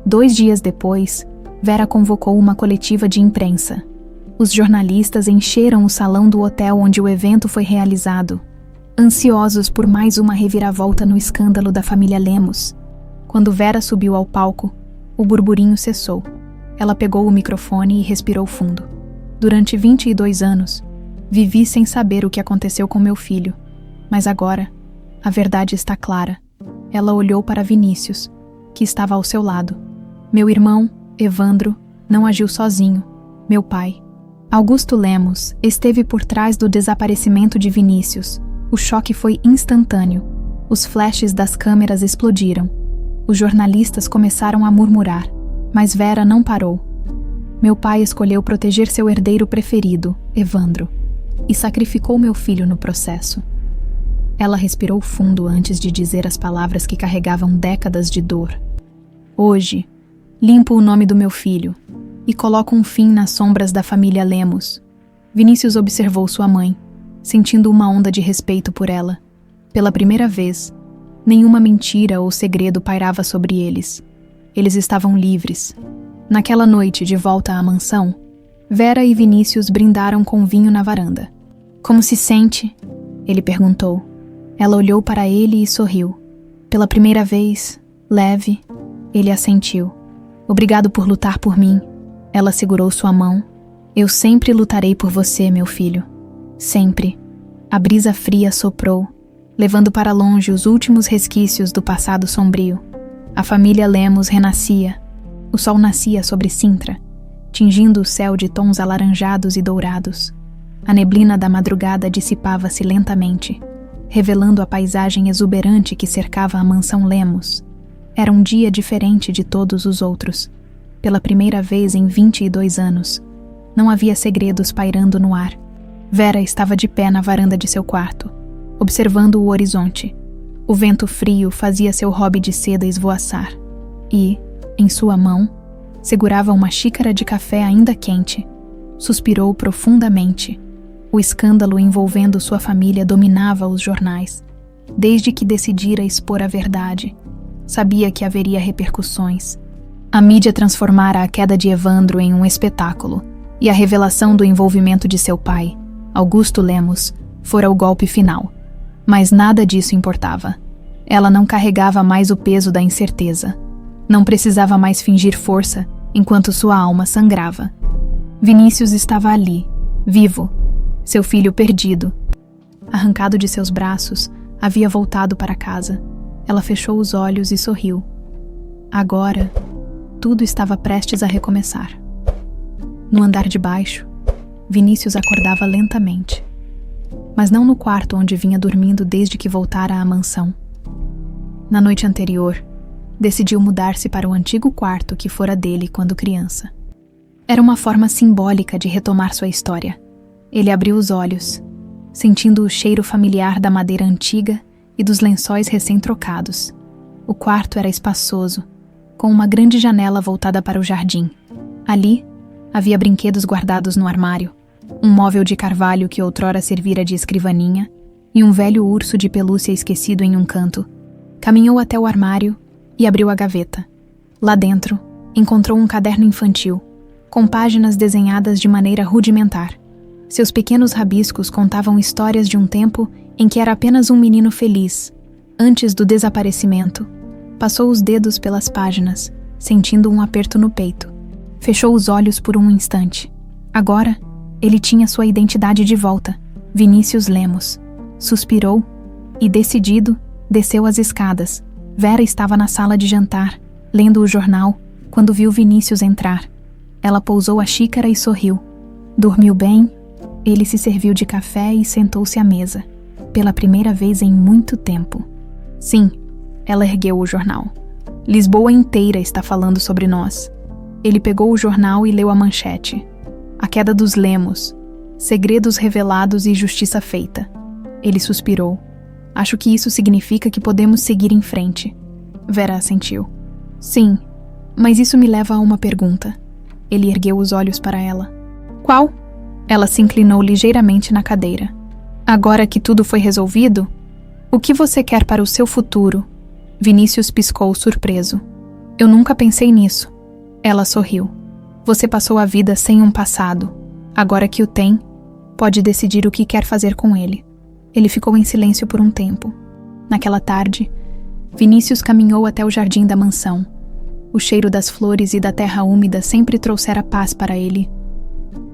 2 dias depois, Vera convocou uma coletiva de imprensa. Os jornalistas encheram o salão do hotel onde o evento foi realizado, ansiosos por mais uma reviravolta no escândalo da família Lemos. Quando Vera subiu ao palco, o burburinho cessou. Ela pegou o microfone e respirou fundo. Durante 22 anos, vivi sem saber o que aconteceu com meu filho, mas agora, a verdade está clara. Ela olhou para Vinícius, que estava ao seu lado. Meu irmão, Evandro, não agiu sozinho. Meu pai, Augusto Lemos, esteve por trás do desaparecimento de Vinícius. O choque foi instantâneo. Os flashes das câmeras explodiram. Os jornalistas começaram a murmurar, mas Vera não parou. Meu pai escolheu proteger seu herdeiro preferido, Evandro, e sacrificou meu filho no processo. Ela respirou fundo antes de dizer as palavras que carregavam décadas de dor. Hoje, limpo o nome do meu filho e coloco um fim nas sombras da família Lemos. Vinícius observou sua mãe, sentindo uma onda de respeito por ela. Pela primeira vez, nenhuma mentira ou segredo pairava sobre eles. Eles estavam livres. Naquela noite, de volta à mansão, Vera e Vinícius brindaram com vinho na varanda. Como se sente? Ele perguntou. Ela olhou para ele e sorriu. Pela primeira vez, leve, ele assentiu. Obrigado por lutar por mim. Ela segurou sua mão. Eu sempre lutarei por você, meu filho. Sempre. A brisa fria soprou, levando para longe os últimos resquícios do passado sombrio. A família Lemos renascia. O sol nascia sobre Sintra, tingindo o céu de tons alaranjados e dourados. A neblina da madrugada dissipava-se lentamente, revelando a paisagem exuberante que cercava a mansão Lemos. Era um dia diferente de todos os outros. Pela primeira vez em 22 anos, não havia segredos pairando no ar. Vera estava de pé na varanda de seu quarto, observando o horizonte. O vento frio fazia seu hobby de seda esvoaçar. E, em sua mão, segurava uma xícara de café ainda quente. Suspirou profundamente. O escândalo envolvendo sua família dominava os jornais. Desde que decidira expor a verdade, sabia que haveria repercussões. A mídia transformara a queda de Evandro em um espetáculo, e a revelação do envolvimento de seu pai, Augusto Lemos, fora o golpe final. Mas nada disso importava. Ela não carregava mais o peso da incerteza. Não precisava mais fingir força, enquanto sua alma sangrava. Vinícius estava ali, vivo. Seu filho perdido. Arrancado de seus braços, havia voltado para casa. Ela fechou os olhos e sorriu. Agora, tudo estava prestes a recomeçar. No andar de baixo, Vinícius acordava lentamente. Mas não no quarto onde vinha dormindo desde que voltara à mansão. Na noite anterior, decidiu mudar-se para o antigo quarto que fora dele quando criança. Era uma forma simbólica de retomar sua história. Ele abriu os olhos, sentindo o cheiro familiar da madeira antiga e dos lençóis recém-trocados. O quarto era espaçoso, com uma grande janela voltada para o jardim. Ali, havia brinquedos guardados no armário, um móvel de carvalho que outrora servira de escrivaninha e um velho urso de pelúcia esquecido em um canto. Caminhou até o armário e abriu a gaveta. Lá dentro, encontrou um caderno infantil, com páginas desenhadas de maneira rudimentar. Seus pequenos rabiscos contavam histórias de um tempo em que era apenas um menino feliz. Antes do desaparecimento, passou os dedos pelas páginas, sentindo um aperto no peito. Fechou os olhos por um instante. Agora, ele tinha sua identidade de volta, Vinícius Lemos. Suspirou e, decidido, desceu as escadas. Vera estava na sala de jantar, lendo o jornal, quando viu Vinícius entrar. Ela pousou a xícara e sorriu. Dormiu bem? Ele se serviu de café e sentou-se à mesa, pela primeira vez em muito tempo. Sim, ela ergueu o jornal. Lisboa inteira está falando sobre nós. Ele pegou o jornal e leu a manchete. A queda dos Lemos. Segredos revelados e justiça feita. Ele suspirou. Acho que isso significa que podemos seguir em frente. Vera assentiu. Sim, mas isso me leva a uma pergunta. Ele ergueu os olhos para ela. Qual? Ela se inclinou ligeiramente na cadeira. Agora que tudo foi resolvido, o que você quer para o seu futuro? Vinícius piscou surpreso. Eu nunca pensei nisso. Ela sorriu. Você passou a vida sem um passado. Agora que o tem, pode decidir o que quer fazer com ele. Ele ficou em silêncio por um tempo. Naquela tarde, Vinícius caminhou até o jardim da mansão. O cheiro das flores e da terra úmida sempre trouxera paz para ele.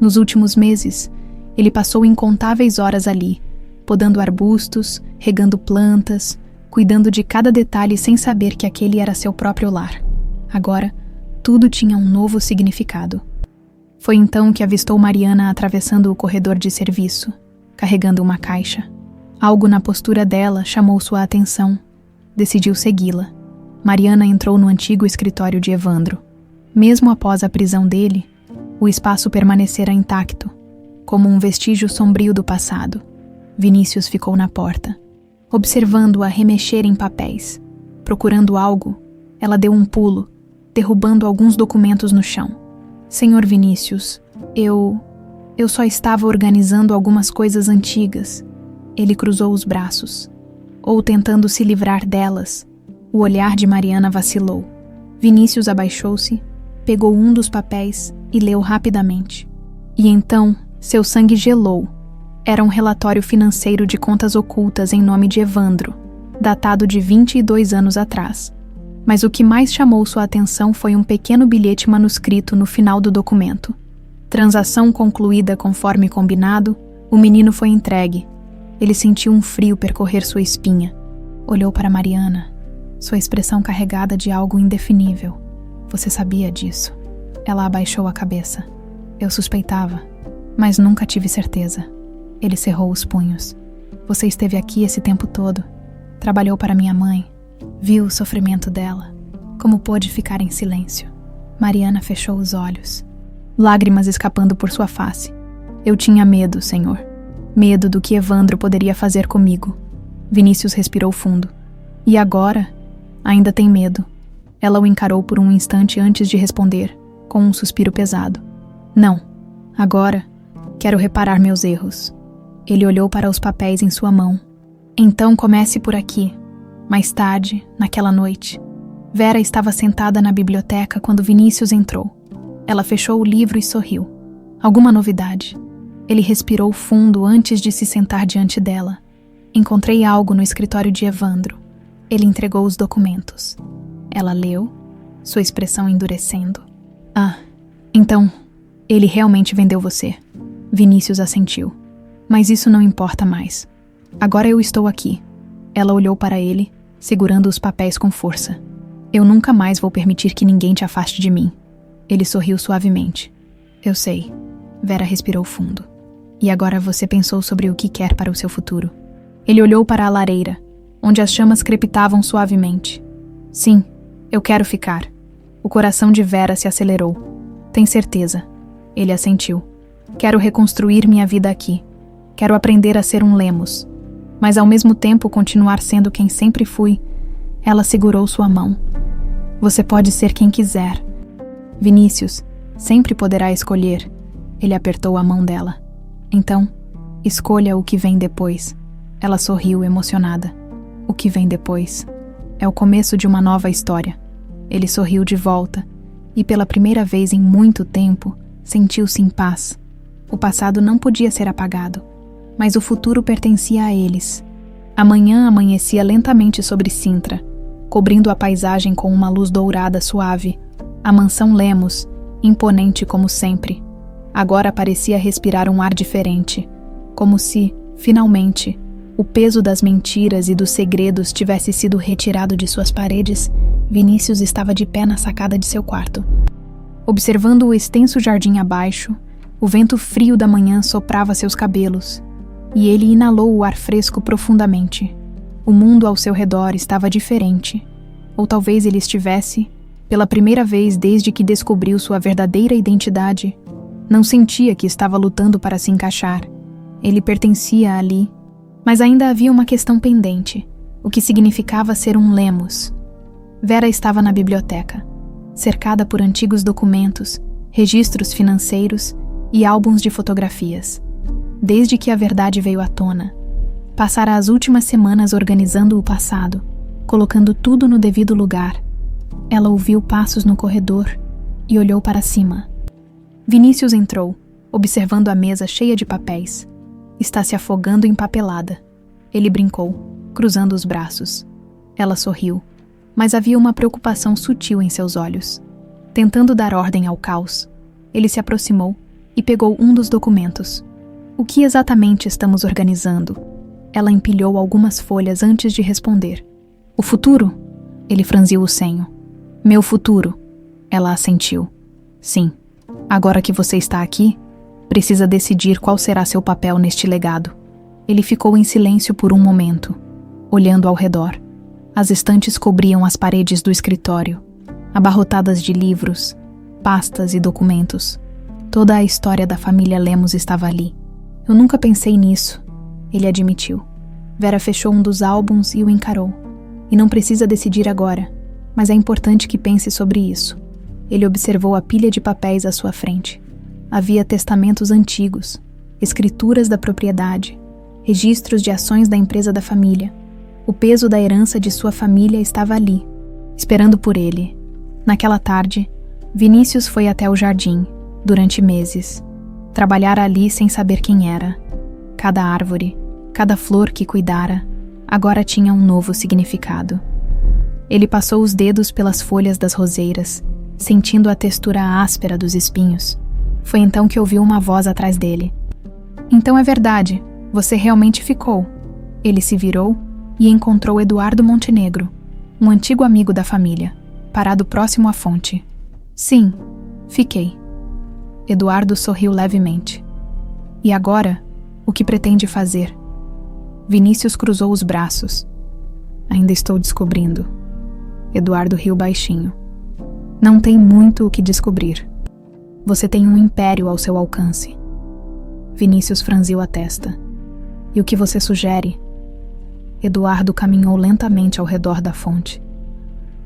Nos últimos meses, ele passou incontáveis horas ali, podando arbustos, regando plantas, cuidando de cada detalhe sem saber que aquele era seu próprio lar. Agora, tudo tinha um novo significado. Foi então que avistou Mariana atravessando o corredor de serviço, carregando uma caixa. Algo na postura dela chamou sua atenção. Decidiu segui-la. Mariana entrou no antigo escritório de Evandro. Mesmo após a prisão dele, o espaço permanecera intacto, como um vestígio sombrio do passado. Vinícius ficou na porta, observando-a remexer em papéis. Procurando algo, ela deu um pulo, derrubando alguns documentos no chão. Senhor Vinícius, eu só estava organizando algumas coisas antigas. Ele cruzou os braços, ou tentando se livrar delas. O olhar de Mariana vacilou. Vinícius abaixou-se, pegou um dos papéis e leu rapidamente. E então, seu sangue gelou. Era um relatório financeiro de contas ocultas em nome de Evandro, datado de 22 anos atrás. Mas o que mais chamou sua atenção foi um pequeno bilhete manuscrito no final do documento. Transação concluída conforme combinado, o menino foi entregue. Ele sentiu um frio percorrer sua espinha. Olhou para Mariana, sua expressão carregada de algo indefinível. Você sabia disso? Ela abaixou a cabeça. Eu suspeitava, mas nunca tive certeza. Ele cerrou os punhos. Você esteve aqui esse tempo todo. Trabalhou para minha mãe. Viu o sofrimento dela. Como pôde ficar em silêncio? Mariana fechou os olhos, lágrimas escapando por sua face. Eu tinha medo, senhor. Medo do que Evandro poderia fazer comigo. Vinícius respirou fundo. E agora? Ainda tem medo. Ela o encarou por um instante antes de responder, com um suspiro pesado. Não. Agora, quero reparar meus erros. Ele olhou para os papéis em sua mão. Então comece por aqui. Mais tarde, naquela noite, Vera estava sentada na biblioteca quando Vinícius entrou. Ela fechou o livro e sorriu. Alguma novidade? Ele respirou fundo antes de se sentar diante dela. Encontrei algo no escritório de Evandro. Ele entregou os documentos. Ela leu, sua expressão endurecendo. Ah, então, ele realmente vendeu você. Vinícius assentiu. Mas isso não importa mais. Agora eu estou aqui. Ela olhou para ele, segurando os papéis com força. Eu nunca mais vou permitir que ninguém te afaste de mim. Ele sorriu suavemente. Eu sei. Vera respirou fundo. E agora você pensou sobre o que quer para o seu futuro. Ele olhou para a lareira, onde as chamas crepitavam suavemente. Sim, eu quero ficar. O coração de Vera se acelerou. Tem certeza? Ele assentiu. Quero reconstruir minha vida aqui. Quero aprender a ser um Lemos. Mas ao mesmo tempo continuar sendo quem sempre fui. Ela segurou sua mão. Você pode ser quem quiser. Vinícius sempre poderá escolher. Ele apertou a mão dela. Então, escolha o que vem depois. Ela sorriu emocionada. O que vem depois? É o começo de uma nova história. Ele sorriu de volta e, pela primeira vez em muito tempo, sentiu-se em paz. O passado não podia ser apagado, mas o futuro pertencia a eles. A manhã amanhecia lentamente sobre Sintra, cobrindo a paisagem com uma luz dourada suave. A mansão Lemos, imponente como sempre, agora parecia respirar um ar diferente, como se, finalmente, o peso das mentiras e dos segredos tivesse sido retirado de suas paredes. Vinícius estava de pé na sacada de seu quarto. Observando o extenso jardim abaixo, o vento frio da manhã soprava seus cabelos, e ele inalou o ar fresco profundamente. O mundo ao seu redor estava diferente, ou talvez ele estivesse, pela primeira vez desde que descobriu sua verdadeira identidade, não sentia que estava lutando para se encaixar. Ele pertencia ali, mas ainda havia uma questão pendente: o que significava ser um Lemos. Vera estava na biblioteca, cercada por antigos documentos, registros financeiros e álbuns de fotografias. Desde que a verdade veio à tona, passara as últimas semanas organizando o passado, colocando tudo no devido lugar. Ela ouviu passos no corredor e olhou para cima. Vinícius entrou, observando a mesa cheia de papéis. Está se afogando em papelada. Ele brincou, cruzando os braços. Ela sorriu, mas havia uma preocupação sutil em seus olhos. Tentando dar ordem ao caos, ele se aproximou e pegou um dos documentos. O que exatamente estamos organizando? Ela empilhou algumas folhas antes de responder. O futuro? Ele franziu o senho. Meu futuro. Ela assentiu. Sim. Agora que você está aqui, precisa decidir qual será seu papel neste legado. Ele ficou em silêncio por um momento, olhando ao redor. As estantes cobriam as paredes do escritório, abarrotadas de livros, pastas e documentos. Toda a história da família Lemos estava ali. Eu nunca pensei nisso, ele admitiu. Vera fechou um dos álbuns e o encarou. E não precisa decidir agora, mas é importante que pense sobre isso. Ele observou a pilha de papéis à sua frente. Havia testamentos antigos, escrituras da propriedade, registros de ações da empresa da família. O peso da herança de sua família estava ali, esperando por ele. Naquela tarde, Vinícius foi até o jardim, durante meses. Trabalhara ali sem saber quem era. Cada árvore, cada flor que cuidara, agora tinha um novo significado. Ele passou os dedos pelas folhas das roseiras, sentindo a textura áspera dos espinhos. Foi então que ouviu uma voz atrás dele. Então é verdade, você realmente ficou. Ele se virou e encontrou Eduardo Montenegro, um antigo amigo da família, parado próximo à fonte. Sim, fiquei. Eduardo sorriu levemente. E agora, o que pretende fazer? Vinícius cruzou os braços. Ainda estou descobrindo. Eduardo riu baixinho. Não tem muito o que descobrir. Você tem um império ao seu alcance. Vinícius franziu a testa. E o que você sugere? Eduardo caminhou lentamente ao redor da fonte.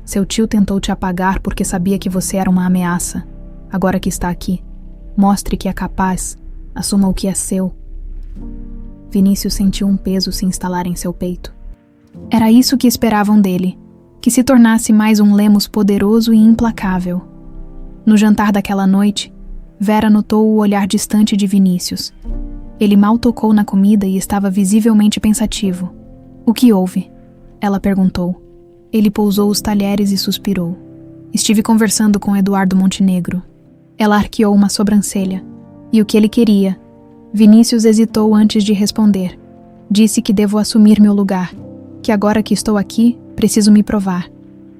Seu tio tentou te apagar porque sabia que você era uma ameaça. Agora que está aqui, mostre que é capaz, assuma o que é seu. Vinícius sentiu um peso se instalar em seu peito. Era isso que esperavam dele, que se tornasse mais um Lemos poderoso e implacável. No jantar daquela noite, Vera notou o olhar distante de Vinícius. Ele mal tocou na comida e estava visivelmente pensativo. O que houve? Ela perguntou. Ele pousou os talheres e suspirou. Estive conversando com Eduardo Montenegro. Ela arqueou uma sobrancelha. E o que ele queria? Vinícius hesitou antes de responder. Disse que devo assumir meu lugar, que agora que estou aqui, preciso me provar.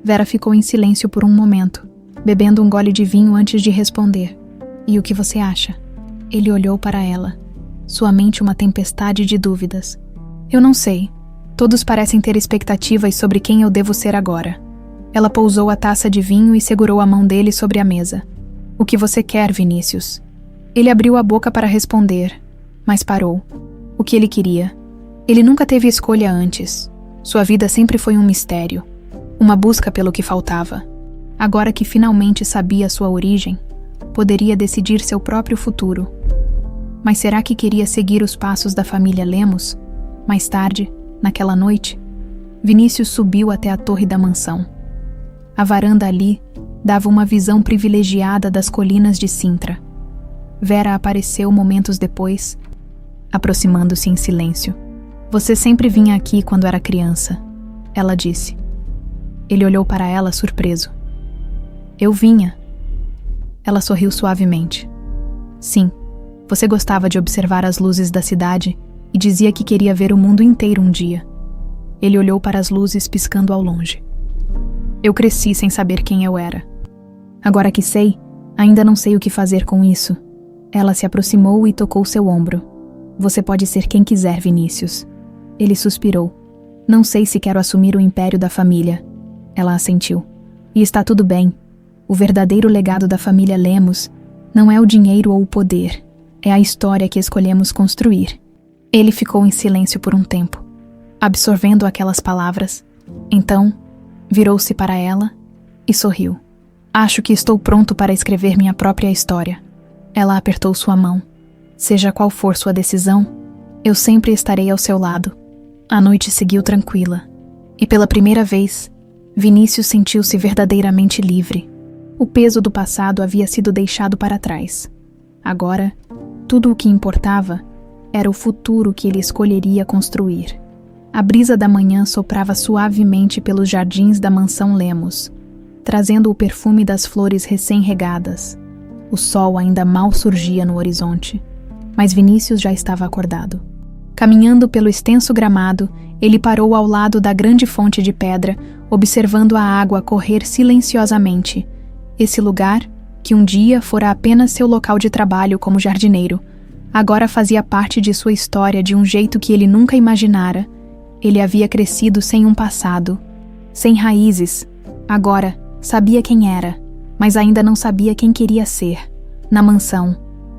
Vera ficou em silêncio por um momento, bebendo um gole de vinho antes de responder. E o que você acha? Ele olhou para ela, sua mente uma tempestade de dúvidas. Eu não sei. Todos parecem ter expectativas sobre quem eu devo ser agora. Ela pousou a taça de vinho e segurou a mão dele sobre a mesa. O que você quer, Vinícius? Ele abriu a boca para responder, mas parou. O que ele queria? Ele nunca teve escolha antes. Sua vida sempre foi um mistério, uma busca pelo que faltava. Agora que finalmente sabia sua origem, poderia decidir seu próprio futuro. Mas será que queria seguir os passos da família Lemos? Mais tarde, naquela noite, Vinícius subiu até a torre da mansão. A varanda ali dava uma visão privilegiada das colinas de Sintra. Vera apareceu momentos depois, aproximando-se em silêncio. Você sempre vinha aqui quando era criança, ela disse. Ele olhou para ela surpreso. Eu vinha. Ela sorriu suavemente. Sim, você gostava de observar as luzes da cidade e dizia que queria ver o mundo inteiro um dia. Ele olhou para as luzes piscando ao longe. Eu cresci sem saber quem eu era. Agora que sei, ainda não sei o que fazer com isso. Ela se aproximou e tocou seu ombro. Você pode ser quem quiser, Vinícius. Ele suspirou. Não sei se quero assumir o império da família. Ela assentiu. E está tudo bem. O verdadeiro legado da família Lemos não é o dinheiro ou o poder. É a história que escolhemos construir. Ele ficou em silêncio por um tempo, absorvendo aquelas palavras. Então, virou-se para ela e sorriu. Acho que estou pronto para escrever minha própria história. Ela apertou sua mão. Seja qual for sua decisão, eu sempre estarei ao seu lado. A noite seguiu tranquila. E pela primeira vez, Vinícius sentiu-se verdadeiramente livre. O peso do passado havia sido deixado para trás. Agora, tudo o que importava era o futuro que ele escolheria construir. A brisa da manhã soprava suavemente pelos jardins da mansão Lemos, trazendo o perfume das flores recém-regadas. O sol ainda mal surgia no horizonte, mas Vinícius já estava acordado. Caminhando pelo extenso gramado, ele parou ao lado da grande fonte de pedra, observando a água correr silenciosamente. Esse lugar, que um dia fora apenas seu local de trabalho como jardineiro, agora fazia parte de sua história de um jeito que ele nunca imaginara. Ele havia crescido sem um passado, sem raízes. Agora, sabia quem era, mas ainda não sabia quem queria ser. Na mansão,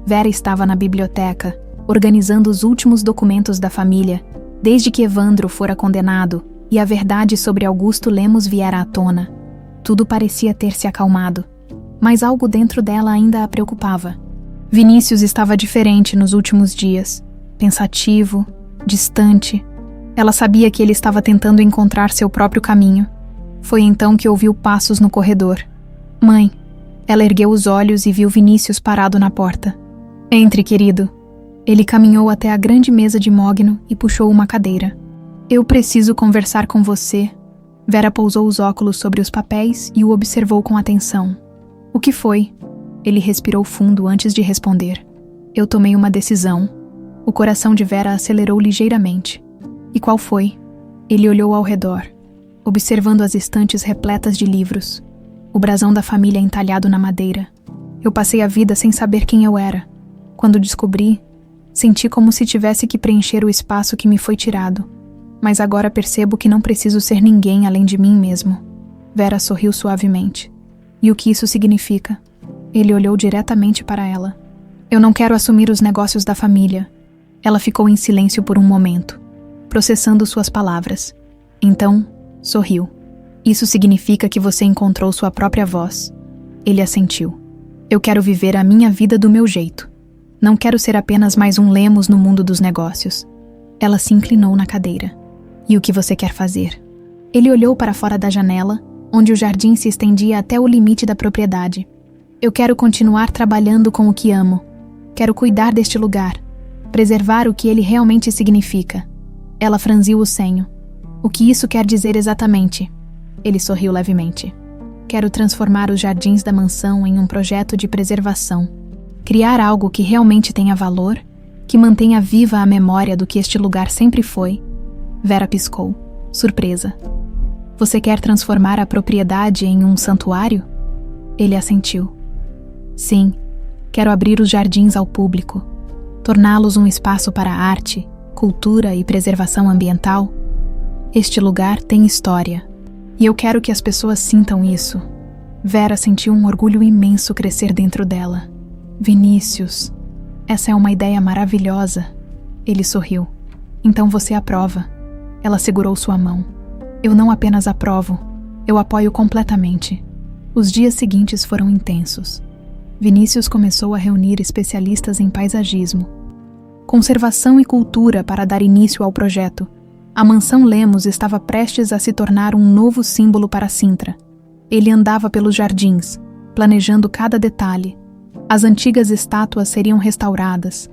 Vera estava na biblioteca, organizando os últimos documentos da família, desde que Evandro fora condenado e a verdade sobre Augusto Lemos viera à tona. Tudo parecia ter se acalmado, mas algo dentro dela ainda a preocupava. Vinícius estava diferente nos últimos dias, pensativo, distante. Ela sabia que ele estava tentando encontrar seu próprio caminho. Foi então que ouviu passos no corredor. Mãe. Ela ergueu os olhos e viu Vinícius parado na porta. Entre, querido. Ele caminhou até a grande mesa de mogno e puxou uma cadeira. Eu preciso conversar com você. Vera pousou os óculos sobre os papéis e o observou com atenção. O que foi? Ele respirou fundo antes de responder. Eu tomei uma decisão. O coração de Vera acelerou ligeiramente. E qual foi? Ele olhou ao redor, observando as estantes repletas de livros, o brasão da família entalhado na madeira. Eu passei a vida sem saber quem eu era. Quando descobri, senti como se tivesse que preencher o espaço que me foi tirado. Mas agora percebo que não preciso ser ninguém além de mim mesmo. Vera sorriu suavemente. E o que isso significa? Ele olhou diretamente para ela. Eu não quero assumir os negócios da família. Ela ficou em silêncio por um momento, processando suas palavras. Então, sorriu. Isso significa que você encontrou sua própria voz. Ele assentiu. Eu quero viver a minha vida do meu jeito. Não quero ser apenas mais um Lemos no mundo dos negócios. Ela se inclinou na cadeira. E o que você quer fazer? Ele olhou para fora da janela, onde o jardim se estendia até o limite da propriedade. Eu quero continuar trabalhando com o que amo. Quero cuidar deste lugar, preservar o que ele realmente significa. Ela franziu o senho. O que isso quer dizer exatamente? Ele sorriu levemente. Quero transformar os jardins da mansão em um projeto de preservação. Criar algo que realmente tenha valor, que mantenha viva a memória do que este lugar sempre foi. Vera piscou, surpresa. Você quer transformar a propriedade em um santuário? Ele assentiu. Sim, quero abrir os jardins ao público, torná-los um espaço para arte, cultura e preservação ambiental. Este lugar tem história, e eu quero que as pessoas sintam isso. Vera sentiu um orgulho imenso crescer dentro dela. Vinícius, essa é uma ideia maravilhosa. Ele sorriu. Então você aprova. Ela segurou sua mão. Eu não apenas aprovo, eu apoio completamente. Os dias seguintes foram intensos. Vinícius começou a reunir especialistas em paisagismo, conservação e cultura para dar início ao projeto. A mansão Lemos estava prestes a se tornar um novo símbolo para Sintra. Ele andava pelos jardins, planejando cada detalhe. As antigas estátuas seriam restauradas,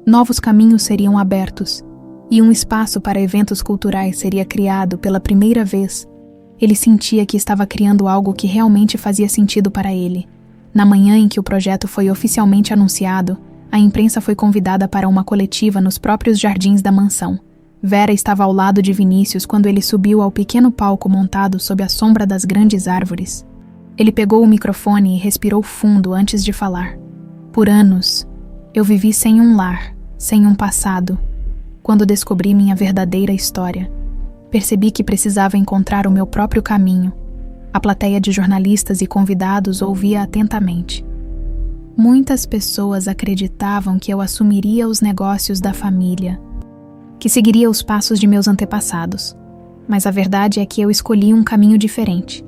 novos caminhos seriam abertos, e um espaço para eventos culturais seria criado pela primeira vez. Ele sentia que estava criando algo que realmente fazia sentido para ele. Na manhã em que o projeto foi oficialmente anunciado, a imprensa foi convidada para uma coletiva nos próprios jardins da mansão. Vera estava ao lado de Vinícius quando ele subiu ao pequeno palco montado sob a sombra das grandes árvores. Ele pegou o microfone e respirou fundo antes de falar. Por anos, eu vivi sem um lar, sem um passado. Quando descobri minha verdadeira história, percebi que precisava encontrar o meu próprio caminho. A plateia de jornalistas e convidados ouvia atentamente. Muitas pessoas acreditavam que eu assumiria os negócios da família, que seguiria os passos de meus antepassados. Mas a verdade é que eu escolhi um caminho diferente.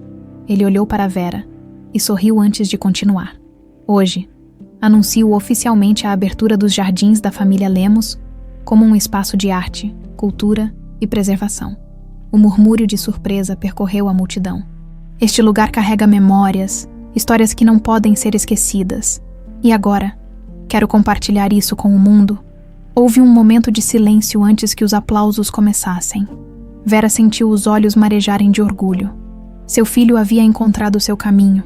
Ele olhou para Vera e sorriu antes de continuar. Hoje, anuncio oficialmente a abertura dos jardins da família Lemos como um espaço de arte, cultura e preservação. O murmúrio de surpresa percorreu a multidão. Este lugar carrega memórias, histórias que não podem ser esquecidas. E agora, quero compartilhar isso com o mundo. Houve um momento de silêncio antes que os aplausos começassem. Vera sentiu os olhos marejarem de orgulho. Seu filho havia encontrado seu caminho.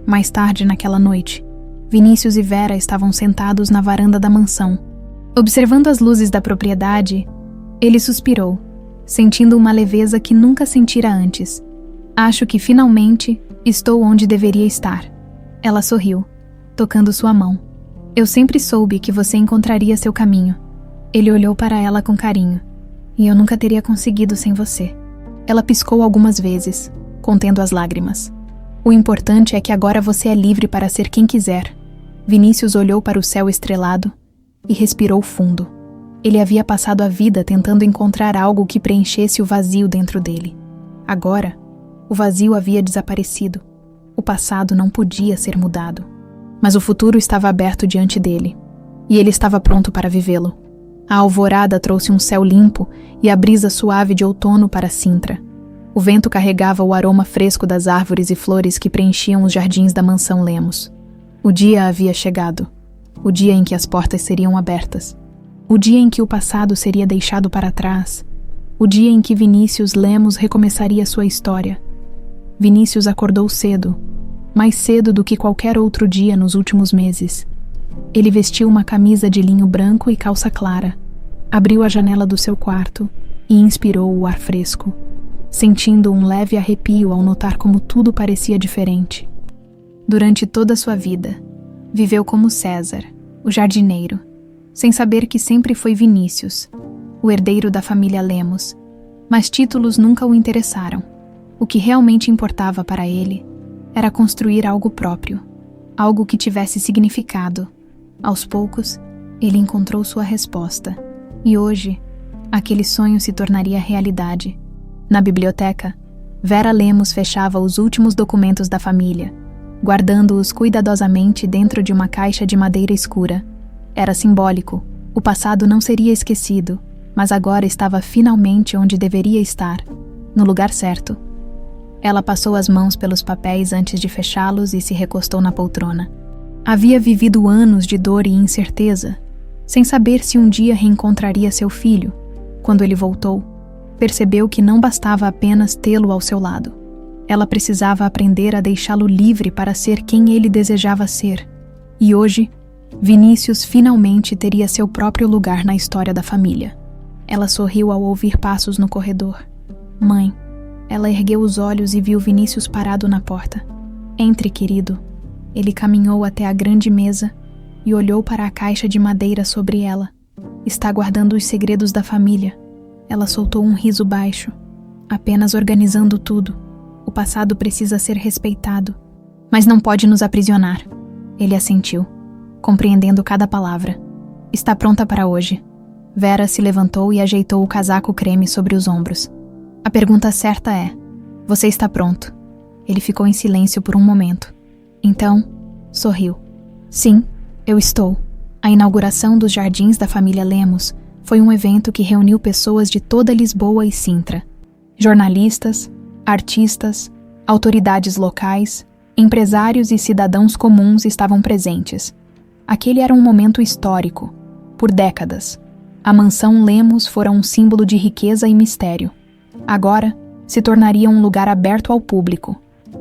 Mais tarde naquela noite, Vinícius e Vera estavam sentados na varanda da mansão. Observando as luzes da propriedade, ele suspirou, sentindo uma leveza que nunca sentira antes. Acho que finalmente estou onde deveria estar. Ela sorriu, tocando sua mão. Eu sempre soube que você encontraria seu caminho. Ele olhou para ela com carinho. E eu nunca teria conseguido sem você. Ela piscou algumas vezes, contendo as lágrimas. O importante é que agora você é livre para ser quem quiser. Vinícius olhou para o céu estrelado e respirou fundo. Ele havia passado a vida tentando encontrar algo que preenchesse o vazio dentro dele. Agora, o vazio havia desaparecido. O passado não podia ser mudado. Mas o futuro estava aberto diante dele, e ele estava pronto para vivê-lo. A alvorada trouxe um céu limpo e a brisa suave de outono para Sintra. O vento carregava o aroma fresco das árvores e flores que preenchiam os jardins da mansão Lemos. O dia havia chegado. O dia em que as portas seriam abertas. O dia em que o passado seria deixado para trás. O dia em que Vinícius Lemos recomeçaria sua história. Vinícius acordou cedo, mais cedo do que qualquer outro dia nos últimos meses. Ele vestiu uma camisa de linho branco e calça clara, abriu a janela do seu quarto e inspirou o ar fresco, sentindo um leve arrepio ao notar como tudo parecia diferente. Durante toda sua vida, viveu como César, o jardineiro, sem saber que sempre foi Vinícius, o herdeiro da família Lemos, mas títulos nunca o interessaram. O que realmente importava para ele era construir algo próprio, algo que tivesse significado. Aos poucos, ele encontrou sua resposta, e hoje, aquele sonho se tornaria realidade. Na biblioteca, Vera Lemos fechava os últimos documentos da família, guardando-os cuidadosamente dentro de uma caixa de madeira escura. Era simbólico, o passado não seria esquecido, mas agora estava finalmente onde deveria estar, no lugar certo. Ela passou as mãos pelos papéis antes de fechá-los e se recostou na poltrona. Havia vivido anos de dor e incerteza, sem saber se um dia reencontraria seu filho. Quando ele voltou, percebeu que não bastava apenas tê-lo ao seu lado. Ela precisava aprender a deixá-lo livre para ser quem ele desejava ser. E hoje, Vinícius finalmente teria seu próprio lugar na história da família. Ela sorriu ao ouvir passos no corredor. Mãe. Ela ergueu os olhos e viu Vinícius parado na porta. Entre, querido. Ele caminhou até a grande mesa e olhou para a caixa de madeira sobre ela. Está guardando os segredos da família. Ela soltou um riso baixo, apenas organizando tudo. O passado precisa ser respeitado, mas não pode nos aprisionar. Ele assentiu, compreendendo cada palavra. Está pronta para hoje. Vera se levantou e ajeitou o casaco creme sobre os ombros. A pergunta certa é: você está pronto? Ele ficou em silêncio por um momento. Então, sorriu. Sim, eu estou. A inauguração dos jardins da família Lemos Foi um evento que reuniu pessoas de toda Lisboa e Sintra. Jornalistas, artistas, autoridades locais, empresários e cidadãos comuns estavam presentes. Aquele era um momento histórico. Por décadas, a mansão Lemos fora um símbolo de riqueza e mistério. Agora, se tornaria um lugar aberto ao público,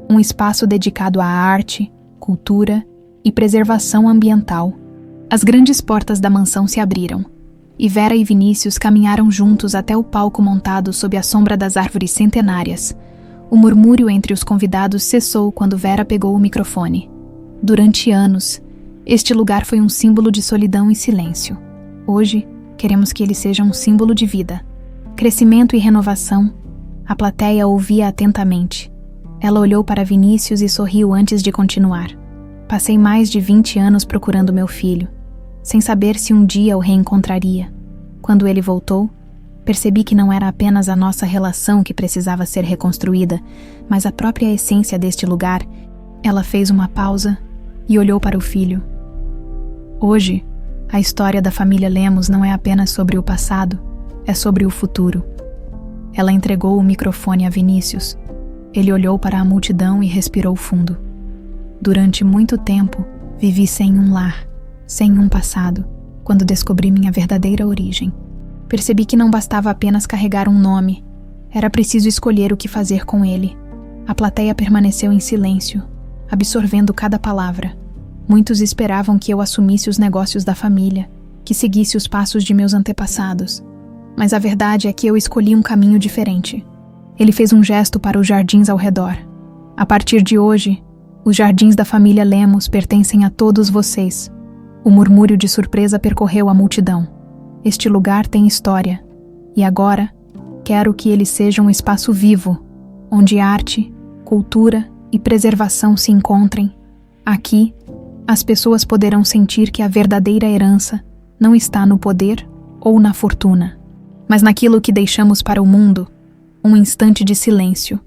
um espaço dedicado à arte, cultura e preservação ambiental. As grandes portas da mansão se abriram, e Vera e Vinícius caminharam juntos até o palco montado sob a sombra das árvores centenárias. O murmúrio entre os convidados cessou quando Vera pegou o microfone. Durante anos, este lugar foi um símbolo de solidão e silêncio. Hoje, queremos que ele seja um símbolo de vida, crescimento e renovação. A plateia ouvia atentamente. Ela olhou para Vinícius e sorriu antes de continuar. Passei mais de 20 anos procurando meu filho, sem saber se um dia o reencontraria. Quando ele voltou, percebi que não era apenas a nossa relação que precisava ser reconstruída, mas a própria essência deste lugar. Ela fez uma pausa e olhou para o filho. Hoje, a história da família Lemos não é apenas sobre o passado, é sobre o futuro. Ela entregou o microfone a Vinícius. Ele olhou para a multidão e respirou fundo. Durante muito tempo, vivi sem um lar, sem um passado, quando descobri minha verdadeira origem. Percebi que não bastava apenas carregar um nome, era preciso escolher o que fazer com ele. A plateia permaneceu em silêncio, absorvendo cada palavra. Muitos esperavam que eu assumisse os negócios da família, que seguisse os passos de meus antepassados. Mas a verdade é que eu escolhi um caminho diferente. Ele fez um gesto para os jardins ao redor. A partir de hoje, os jardins da família Lemos pertencem a todos vocês. O murmúrio de surpresa percorreu a multidão. Este lugar tem história, e agora quero que ele seja um espaço vivo, onde arte, cultura e preservação se encontrem. Aqui, as pessoas poderão sentir que a verdadeira herança não está no poder ou na fortuna, mas naquilo que deixamos para o mundo. Um instante de silêncio,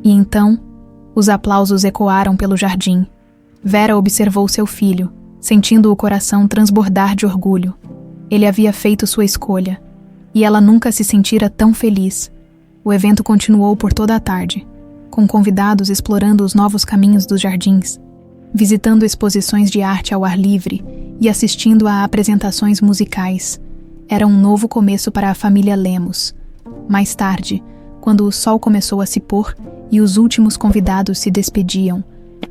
e então, os aplausos ecoaram pelo jardim. Vera observou seu filho, sentindo o coração transbordar de orgulho. Ele havia feito sua escolha, e ela nunca se sentira tão feliz. O evento continuou por toda a tarde, com convidados explorando os novos caminhos dos jardins, visitando exposições de arte ao ar livre e assistindo a apresentações musicais. Era um novo começo para a família Lemos. Mais tarde, quando o sol começou a se pôr e os últimos convidados se despediam,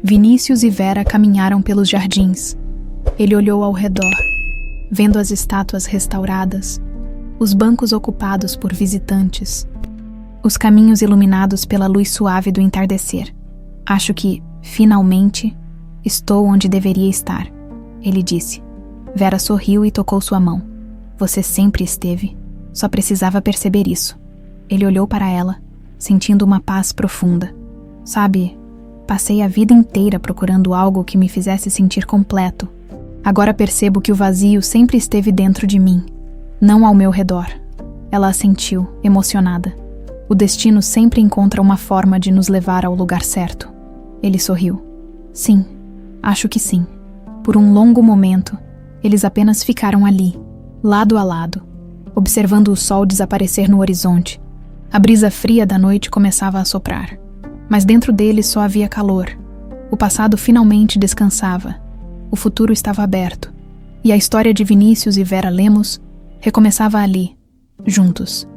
Vinícius e Vera caminharam pelos jardins. Ele olhou ao redor, vendo as estátuas restauradas, os bancos ocupados por visitantes, os caminhos iluminados pela luz suave do entardecer. Acho que, finalmente, estou onde deveria estar, ele disse. Vera sorriu e tocou sua mão. Você sempre esteve, só precisava perceber isso. Ele olhou para ela, sentindo uma paz profunda. Sabe, passei a vida inteira procurando algo que me fizesse sentir completo. Agora percebo que o vazio sempre esteve dentro de mim, não ao meu redor. Ela assentiu, emocionada. O destino sempre encontra uma forma de nos levar ao lugar certo. Ele sorriu. Sim, acho que sim. Por um longo momento, eles apenas ficaram ali, lado a lado, observando o sol desaparecer no horizonte. A brisa fria da noite começava a soprar, mas dentro deles só havia calor. O passado finalmente descansava. O futuro estava aberto, e a história de Vinícius e Vera Lemos recomeçava ali, juntos.